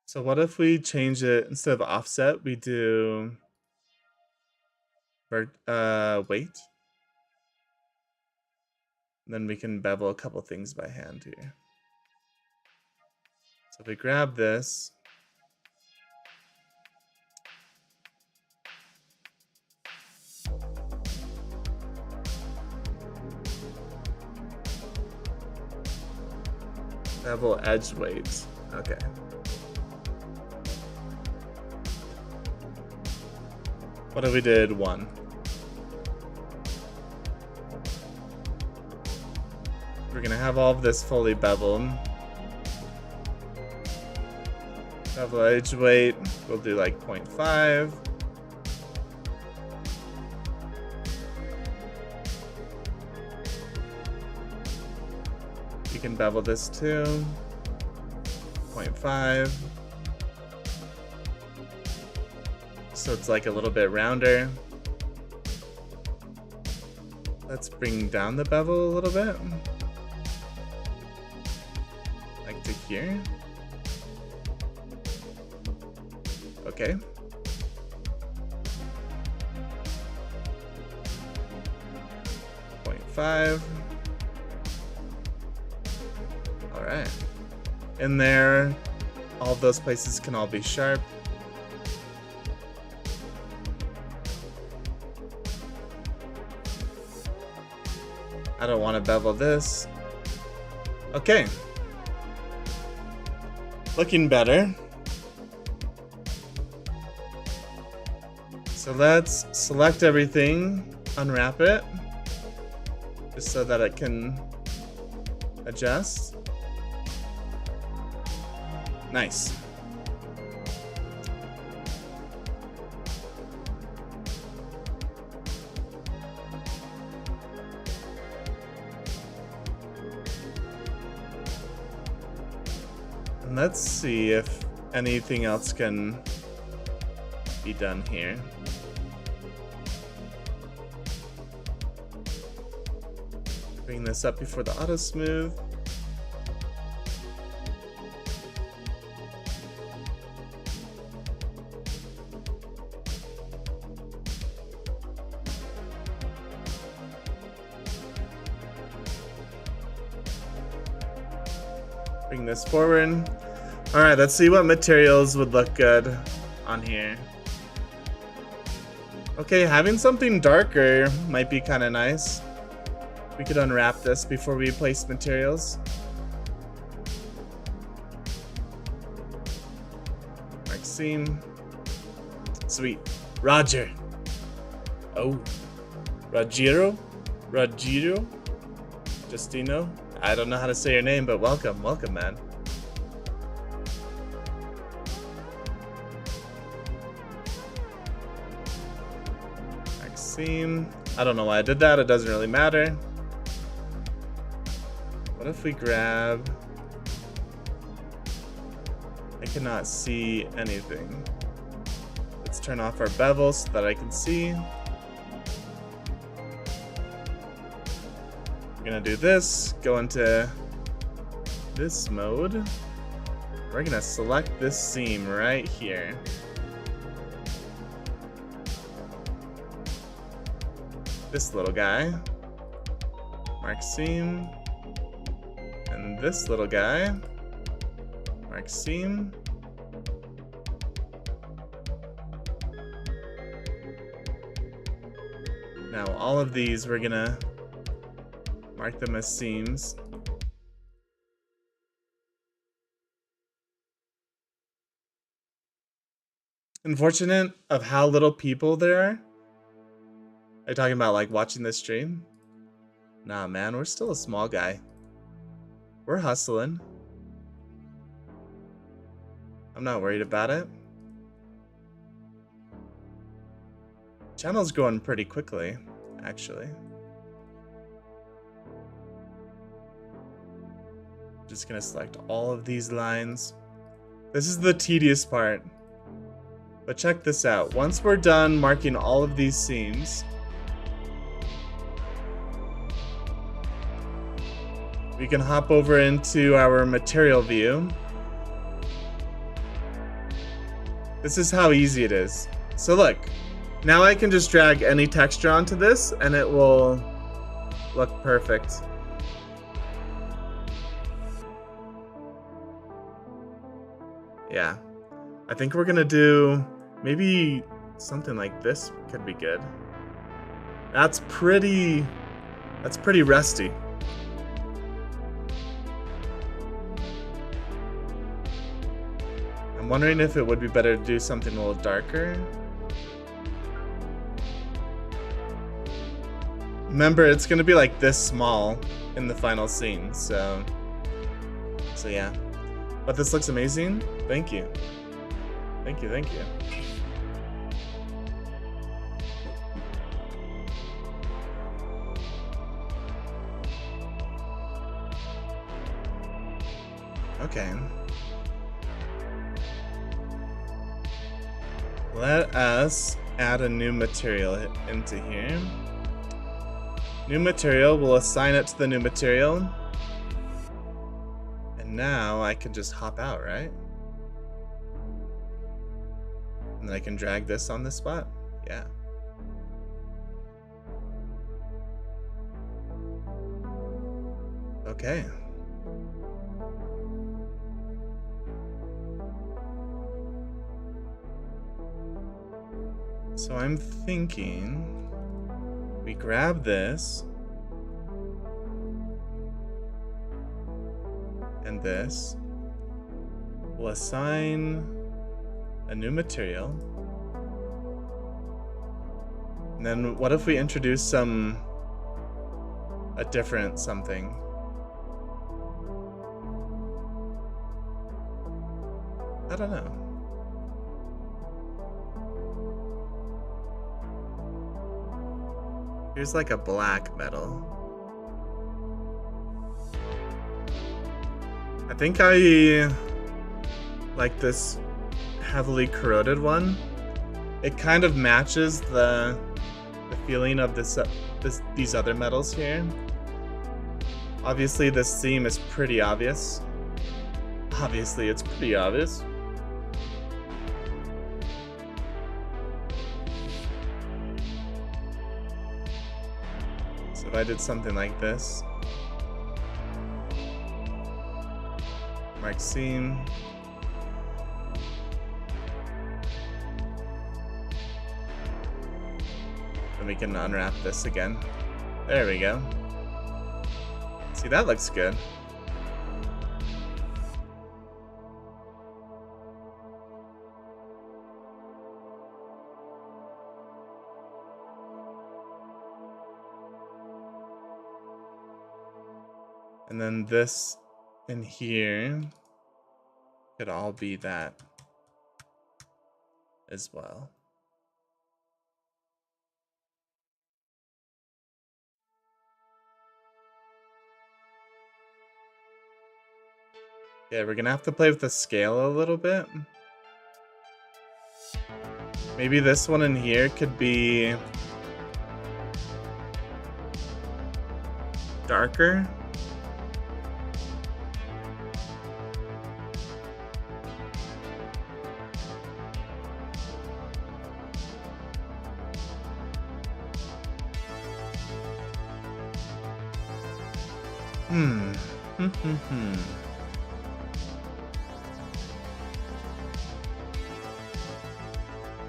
So what if we change it, instead of offset, we do weight? Then we can bevel a couple things by hand here. So if we grab this, bevel edge weights. Okay. What if we did 1? We're gonna have all of this fully beveled. Bevel edge weight, we'll do like 0.5. You can bevel this too. 0.5. So it's like a little bit rounder. Let's bring down the bevel a little bit. Like to here. Okay. .5. All right. In there, all those places can all be sharp. I don't want to bevel this. Okay. Looking better. So let's select everything, unwrap it, just so that it can adjust. Nice. And let's see if anything else can be done here. Bring this up before the auto smooth. Bring this forward. All right, let's see what materials would look good on here. Okay, having something darker might be kind of nice. We could unwrap this before we place materials. Mark seam. Sweet. Roger. Oh. Rogiro? Rogiro? Justino? I don't know how to say your name, but welcome. Welcome, man. Mark seam. I don't know why I did that. It doesn't really matter. What if we grab... I cannot see anything. Let's turn off our bevel so that I can see. We're gonna do this, go into this mode. We're gonna select this seam right here. This little guy. Mark seam. And this little guy, mark seam. Now all of these, we're gonna mark them as seams. Unfortunate of how little people there are. Are you talking about like watching this stream? Nah, man, we're still a small guy. We're hustling. I'm not worried about it. Channel's growing pretty quickly, actually. Just gonna select all of these lines. This is the tedious part. But check this out. Once we're done marking all of these seams, we can hop over into our material view. This is how easy it is. So look, now I can just drag any texture onto this and it will look perfect. Yeah. I think we're gonna do maybe something like this could be good. That's pretty rusty. I'm wondering if it would be better to do something a little darker. Remember, it's gonna be like this small in the final scene, so yeah. But this looks amazing. Thank you. Thank you, thank you. Okay. Let us add a new material into here. New material, we'll assign it to the new material. And now I can just hop out, right? And then I can drag this on this spot. Yeah. Okay. So I'm thinking we grab this and this. We'll assign a new material. And then what if we introduce a different something? I don't know. Here's like a black metal. I think I like this heavily corroded one. It kind of matches the feeling of these other metals here. Obviously this seam is pretty obvious. Obviously it's pretty obvious. So if I did something like this, mark seam, and we can unwrap this again. There we go. See, that looks good. And then this in here could all be that as well. Yeah, we're gonna have to play with the scale a little bit. Maybe this one in here could be darker.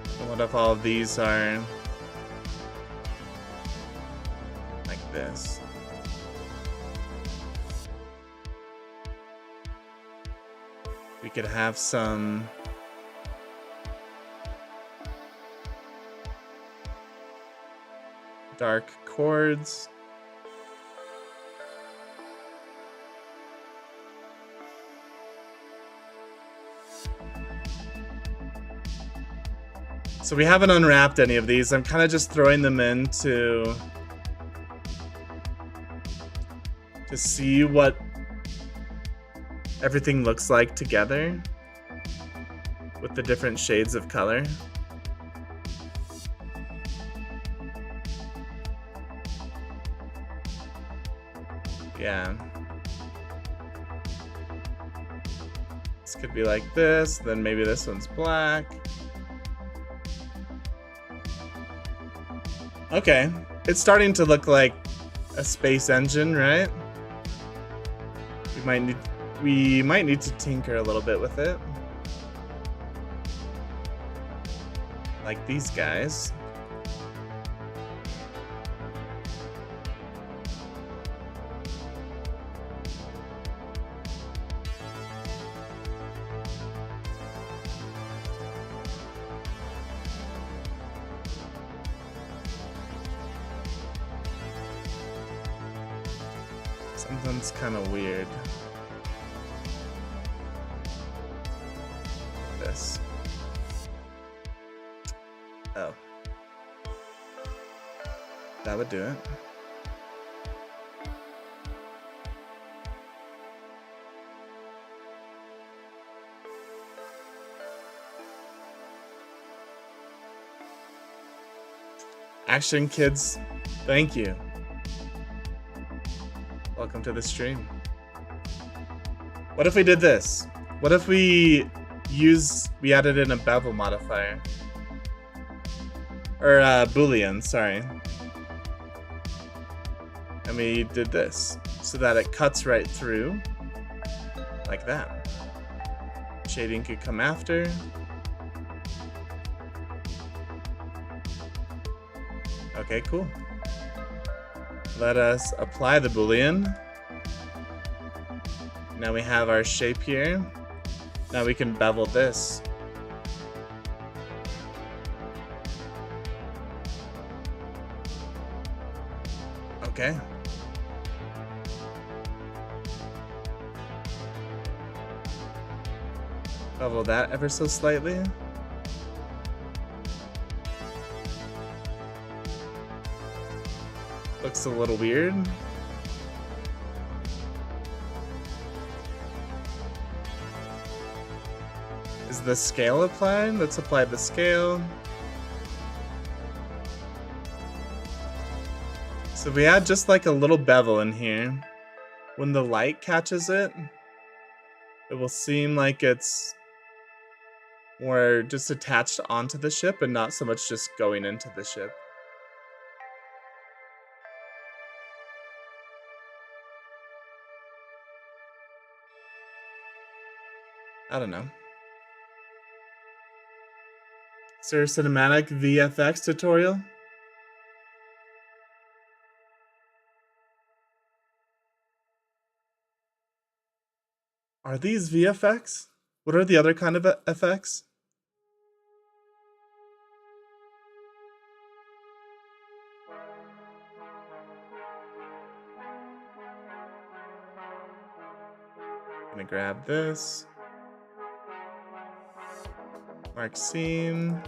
So what if all of these are like this? We could have some dark chords. So we haven't unwrapped any of these. I'm kind of just throwing them in to see what everything looks like together with the different shades of color. Yeah. This could be like this, then maybe this one's black. Okay, it's starting to look like a space engine, right? We might need to tinker a little bit with it. Like these guys. Something's kind of weird. This. Oh. That would do it. Action Kids, thank you. Welcome to the stream. What if we did this? What if we added in a bevel modifier? Or Boolean, sorry. And we did this so that it cuts right through like that. Shading could come after. Okay, cool. Let us apply the Boolean. Now we have our shape here. Now we can bevel this. Okay. Bevel that ever so slightly. Looks a little weird. Is the scale applied? Let's apply the scale. So we add just like a little bevel in here. When the light catches it, it will seem like it's more just attached onto the ship and not so much just going into the ship. I don't know. Is there a cinematic VFX tutorial? Are these VFX? What are the other kind of effects? I'm gonna grab this. Mark seam.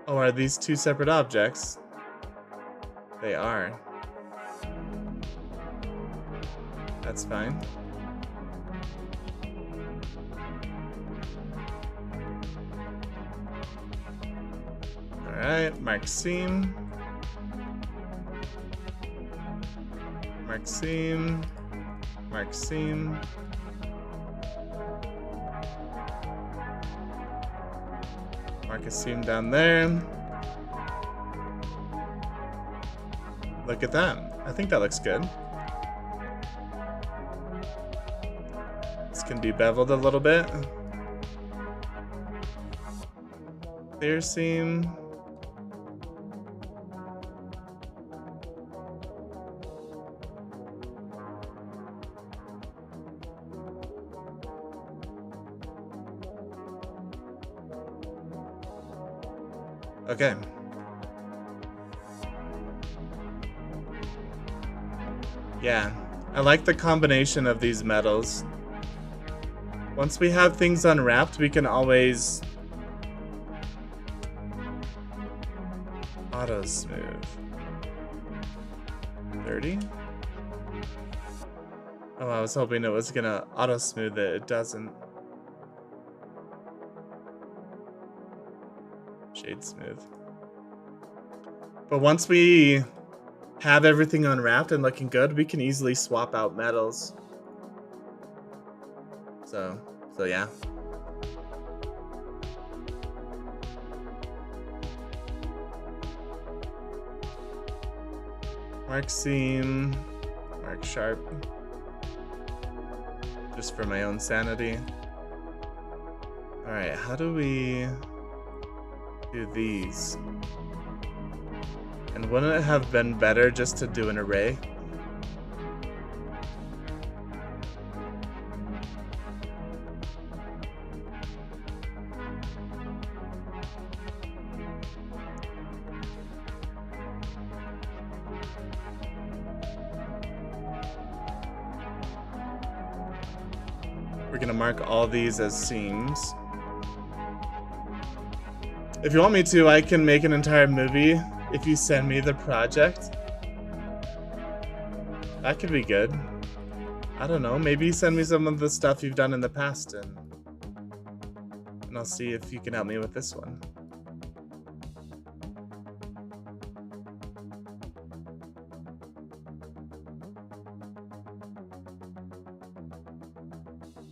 Oh, are these two separate objects? They are. That's fine. Alright, mark seam. Mark seam. Mark seam. Mark a seam down there. Look at that. I think that looks good. This can be beveled a little bit. Clear seam. Okay. Yeah, I like the combination of these metals. Once we have things unwrapped, we can always auto smooth. 30? Oh, I was hoping it was gonna auto smooth it. It doesn't. Shade smooth. But once we have everything unwrapped and looking good, we can easily swap out metals. So yeah. Mark seam, mark sharp. Just for my own sanity. All right, how do we do these? And wouldn't it have been better just to do an array? We're gonna mark all these as seams. If you want me to, I can make an entire movie if you send me the project. That could be good. I don't know, maybe send me some of the stuff you've done in the past and I'll see if you can help me with this one.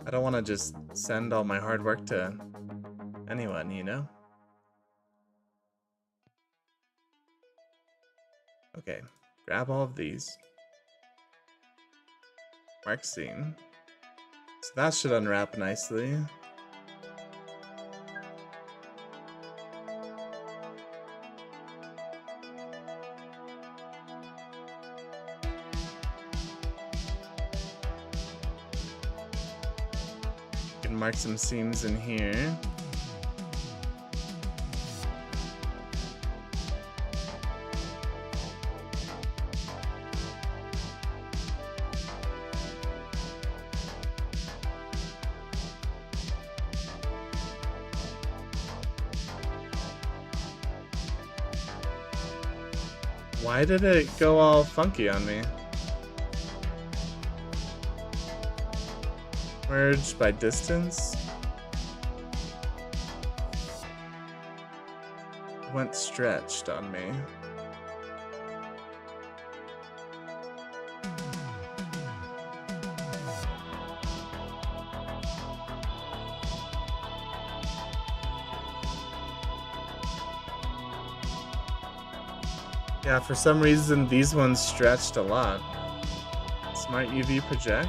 I don't want to just send all my hard work to anyone, you know? Okay, grab all of these. Mark seam. So that should unwrap nicely. Can mark some seams in here. Why did it go all funky on me? Merge by distance? Went stretched on me. Yeah, for some reason these ones stretched a lot. Smart UV project.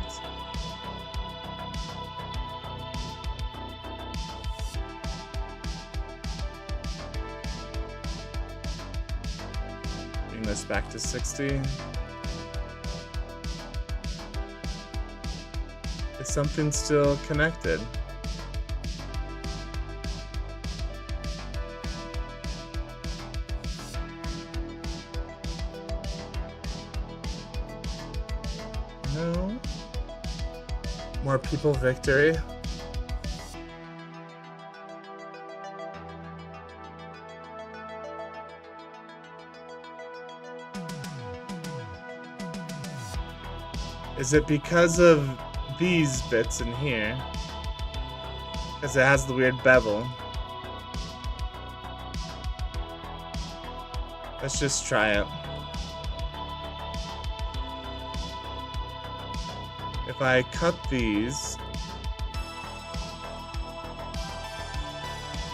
Bring this back to 60. Is something still connected? No. More people victory. Is it because of these bits in here? Because it has the weird bevel. Let's just try it. If I cut these,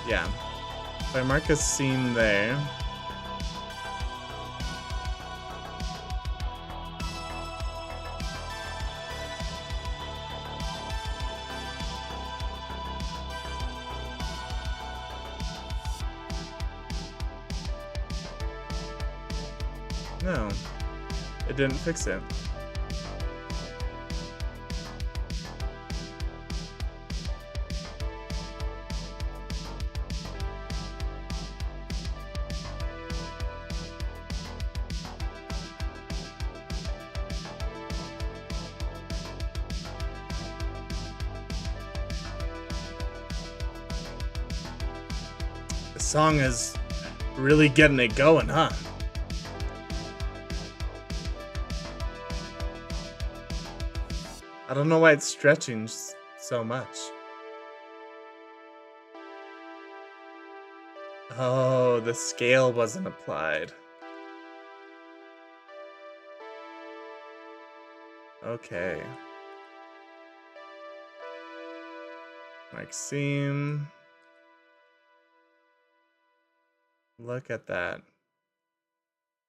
yeah. If I mark a seam there, no, it didn't fix it. The song is really getting it going, huh? I don't know why it's stretching so much. Oh, the scale wasn't applied. Okay. Maxime. Look at that.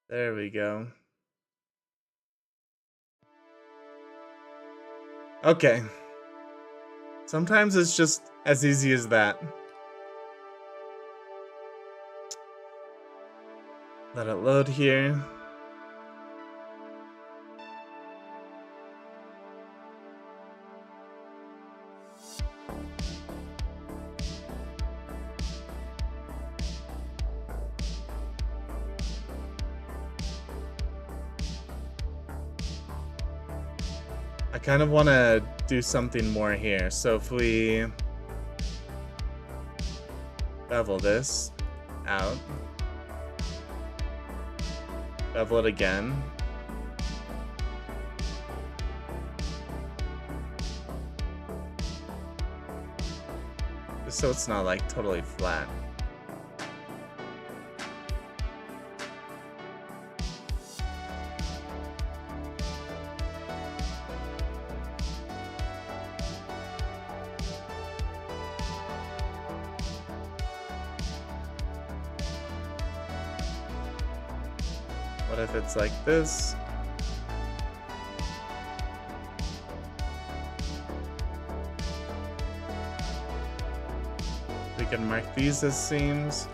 There we go. Okay. Sometimes it's just as easy as that. Let it load here. I kind of want to do something more here. So if we bevel this out, bevel it again. Just so it's not like totally flat. What if it's like this? We can mark these as seams.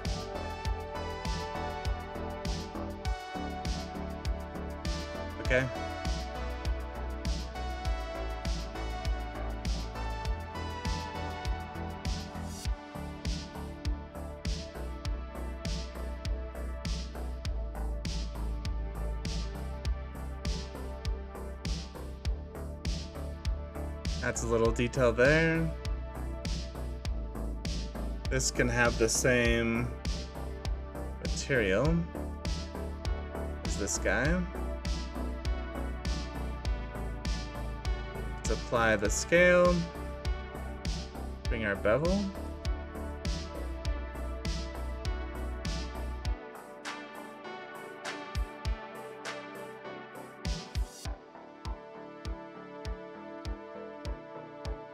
Okay. That's a little detail there. This can have the same material as this guy. Let's apply the scale. Bring our bevel.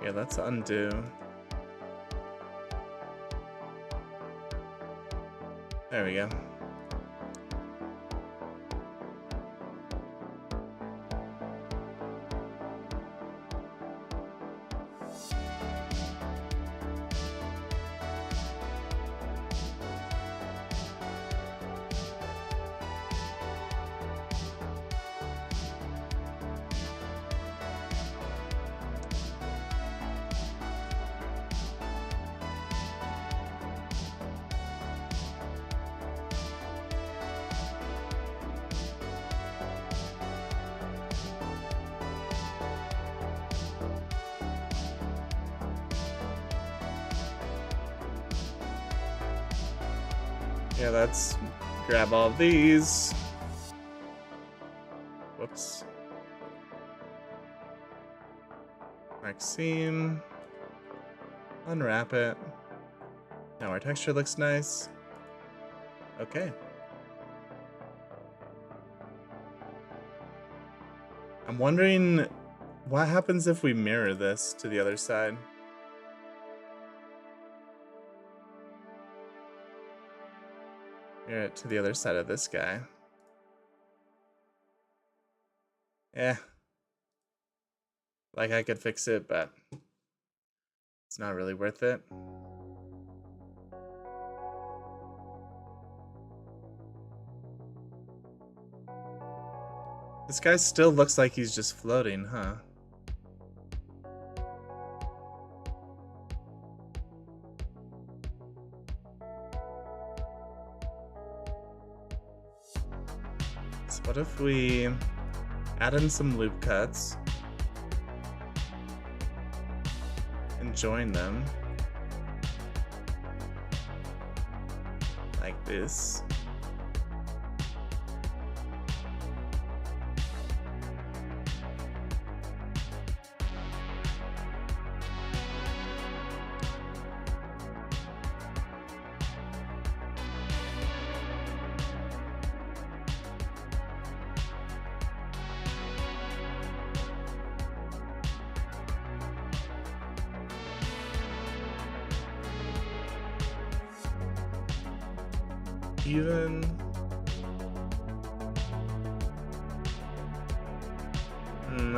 Yeah, let's undo. There we go. Yeah, let's grab all of these. Whoops. Maxime. Unwrap it. Now our texture looks nice. Okay. I'm wondering what happens if we mirror this to the other side. Mirror it to the other side of this guy. Yeah. Like I could fix it, but it's not really worth it. This guy still looks like he's just floating, huh? So what if we add in some loop cuts and join them? like this. Even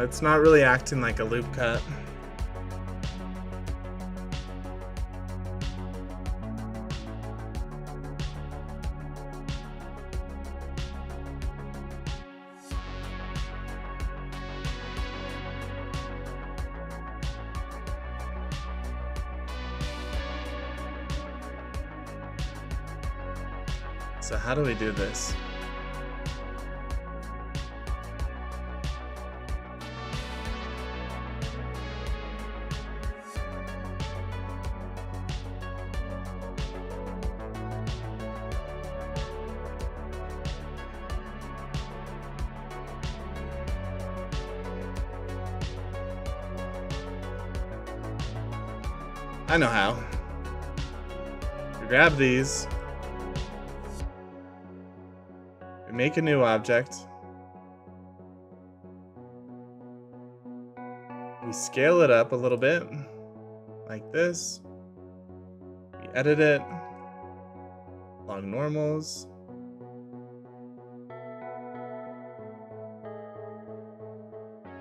it's not really acting like a loop cut. So how do we do this? I know how. We grab these. We make a new object. We scale it up a little bit, like this. We edit it along normals.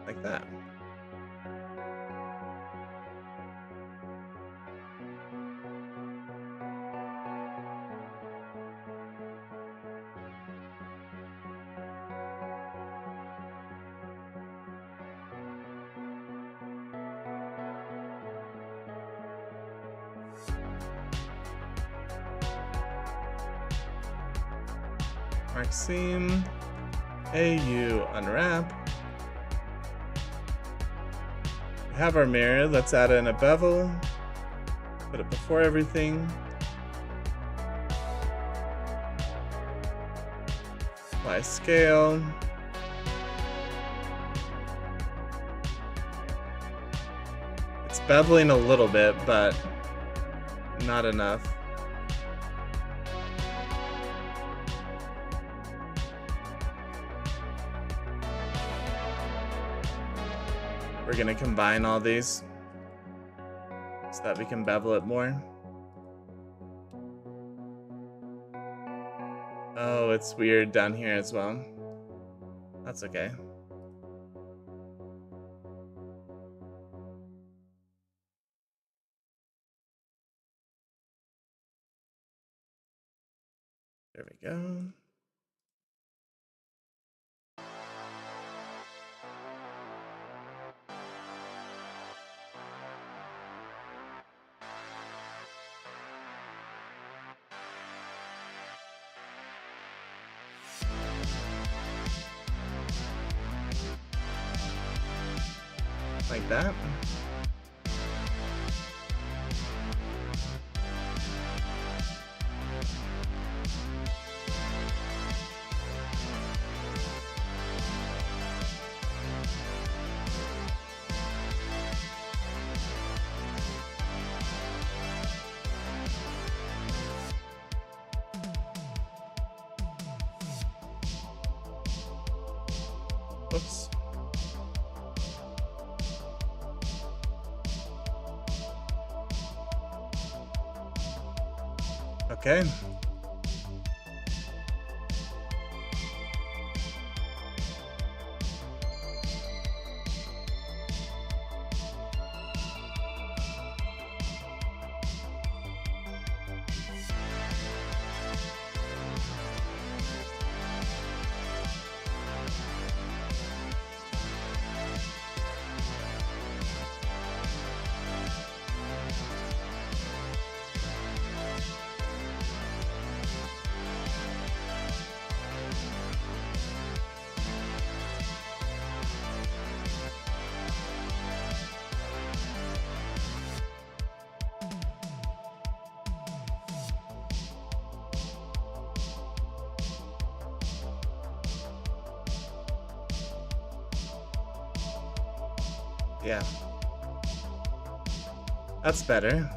Like that. Mark seam, AU unwrap. We have our mirror. Let's add in a bevel. Put it before everything. Apply scale. It's beveling a little bit, but not enough. We're gonna combine all these so that we can bevel it more. Oh, it's weird down here as well. That's okay. There we go. Like that. Oops. Okay. Yeah. That's better.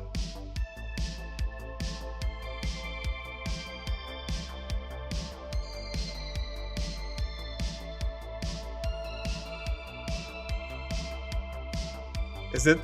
Is it?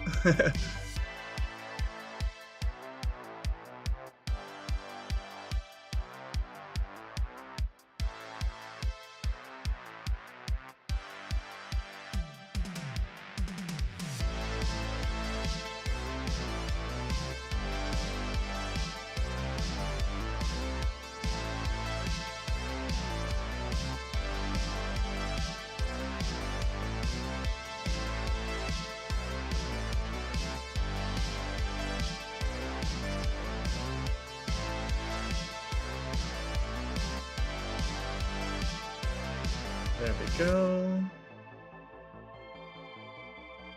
There we go.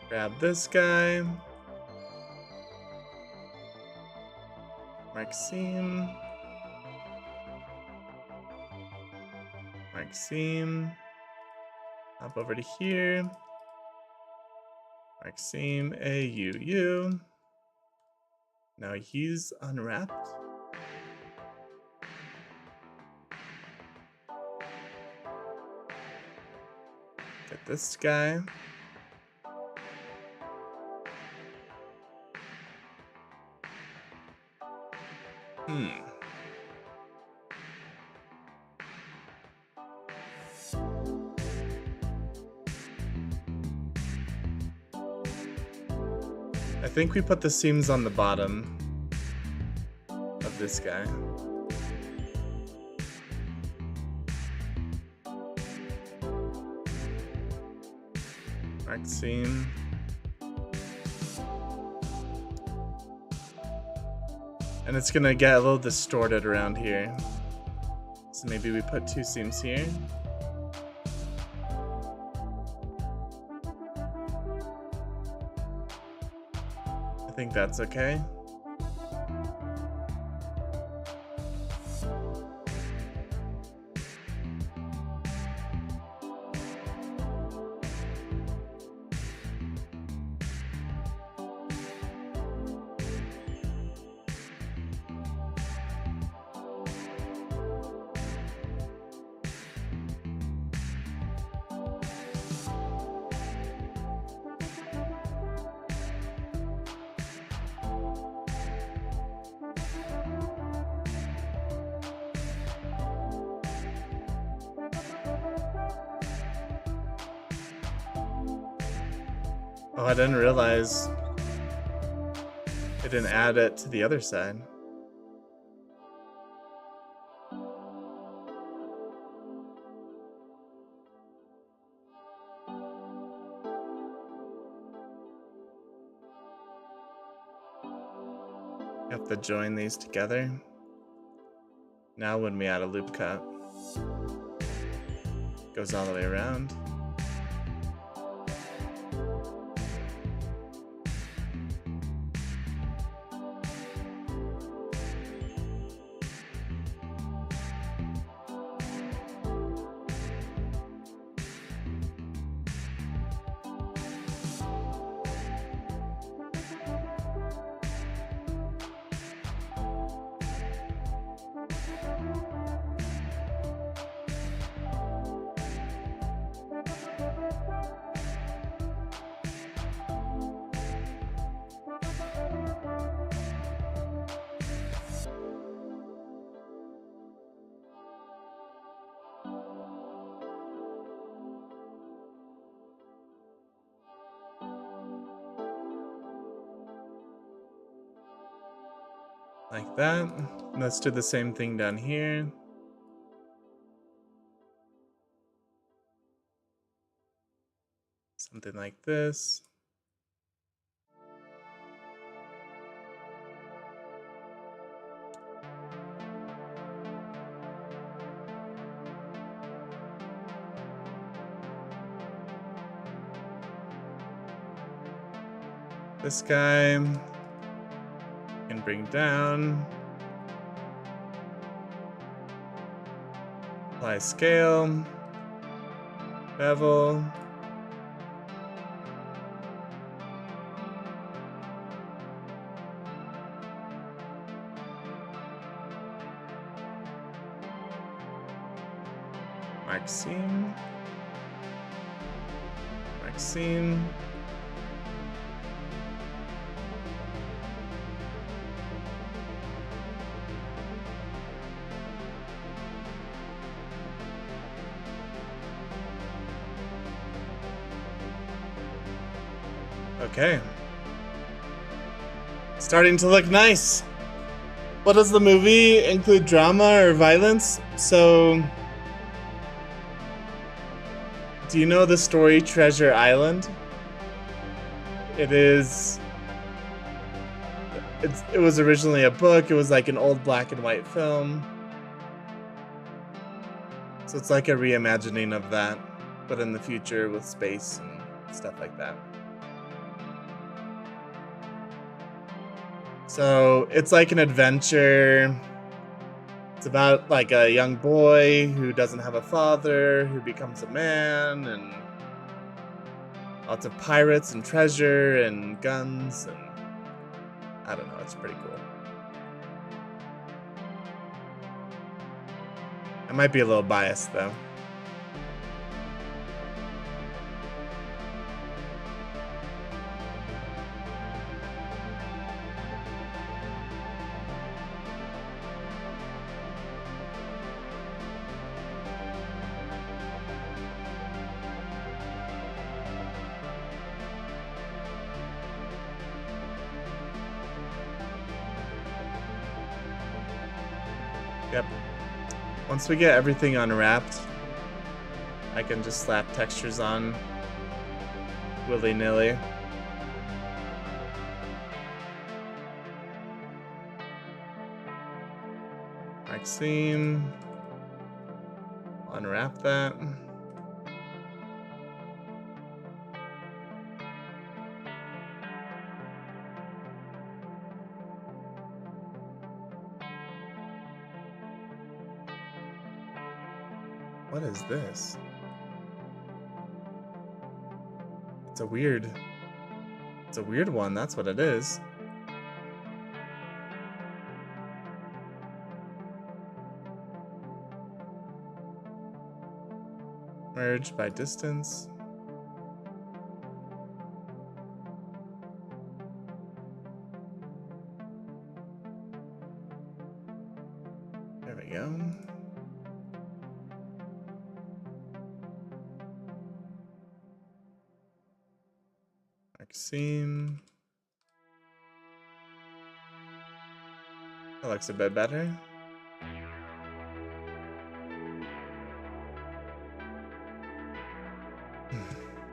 Grab this guy. Maxime. Maxime. Hop over to here. Maxime, AUU. Now he's unwrapped. Get this guy. I think we put the seams on the bottom of this guy. Mark seam. And it's gonna get a little distorted around here. So maybe we put 2 seams here. I think that's okay. Oh, I didn't realize it didn't add it to the other side. You have to join these together. Now when we add a loop cut, goes all the way around. Like that. Let's do the same thing down here. Something like this. This guy can bring down. Apply scale. Bevel. Maxime. Maxime. Okay. Starting to look nice. What does the movie include, drama or violence? So, do you know the story Treasure Island? It was originally a book. It was like an old black and white film. So it's like a reimagining of that, but in the future with space and stuff like that. So it's like an adventure. It's about like a young boy who doesn't have a father, who becomes a man, and lots of pirates and treasure and guns, and I don't know, it's pretty cool. I might be a little biased though. Yep. Once we get everything unwrapped, I can just slap textures on willy-nilly. Maxime. Unwrap that. What is this? It's a weird one, that's what it is. Merge by distance. There we go. Maxime. That looks a bit better.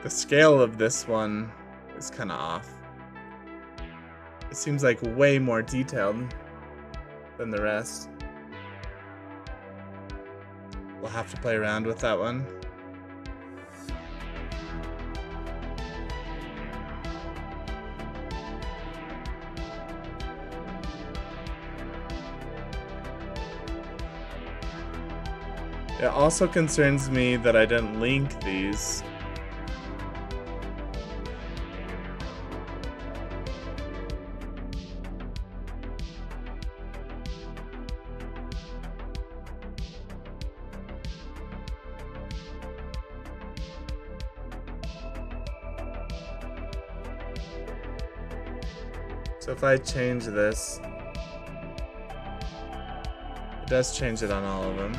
The scale of this one is kind of off. It seems like way more detailed than the rest. We'll have to play around with that one. It also concerns me that I didn't link these. So if I change this, it does change it on all of them.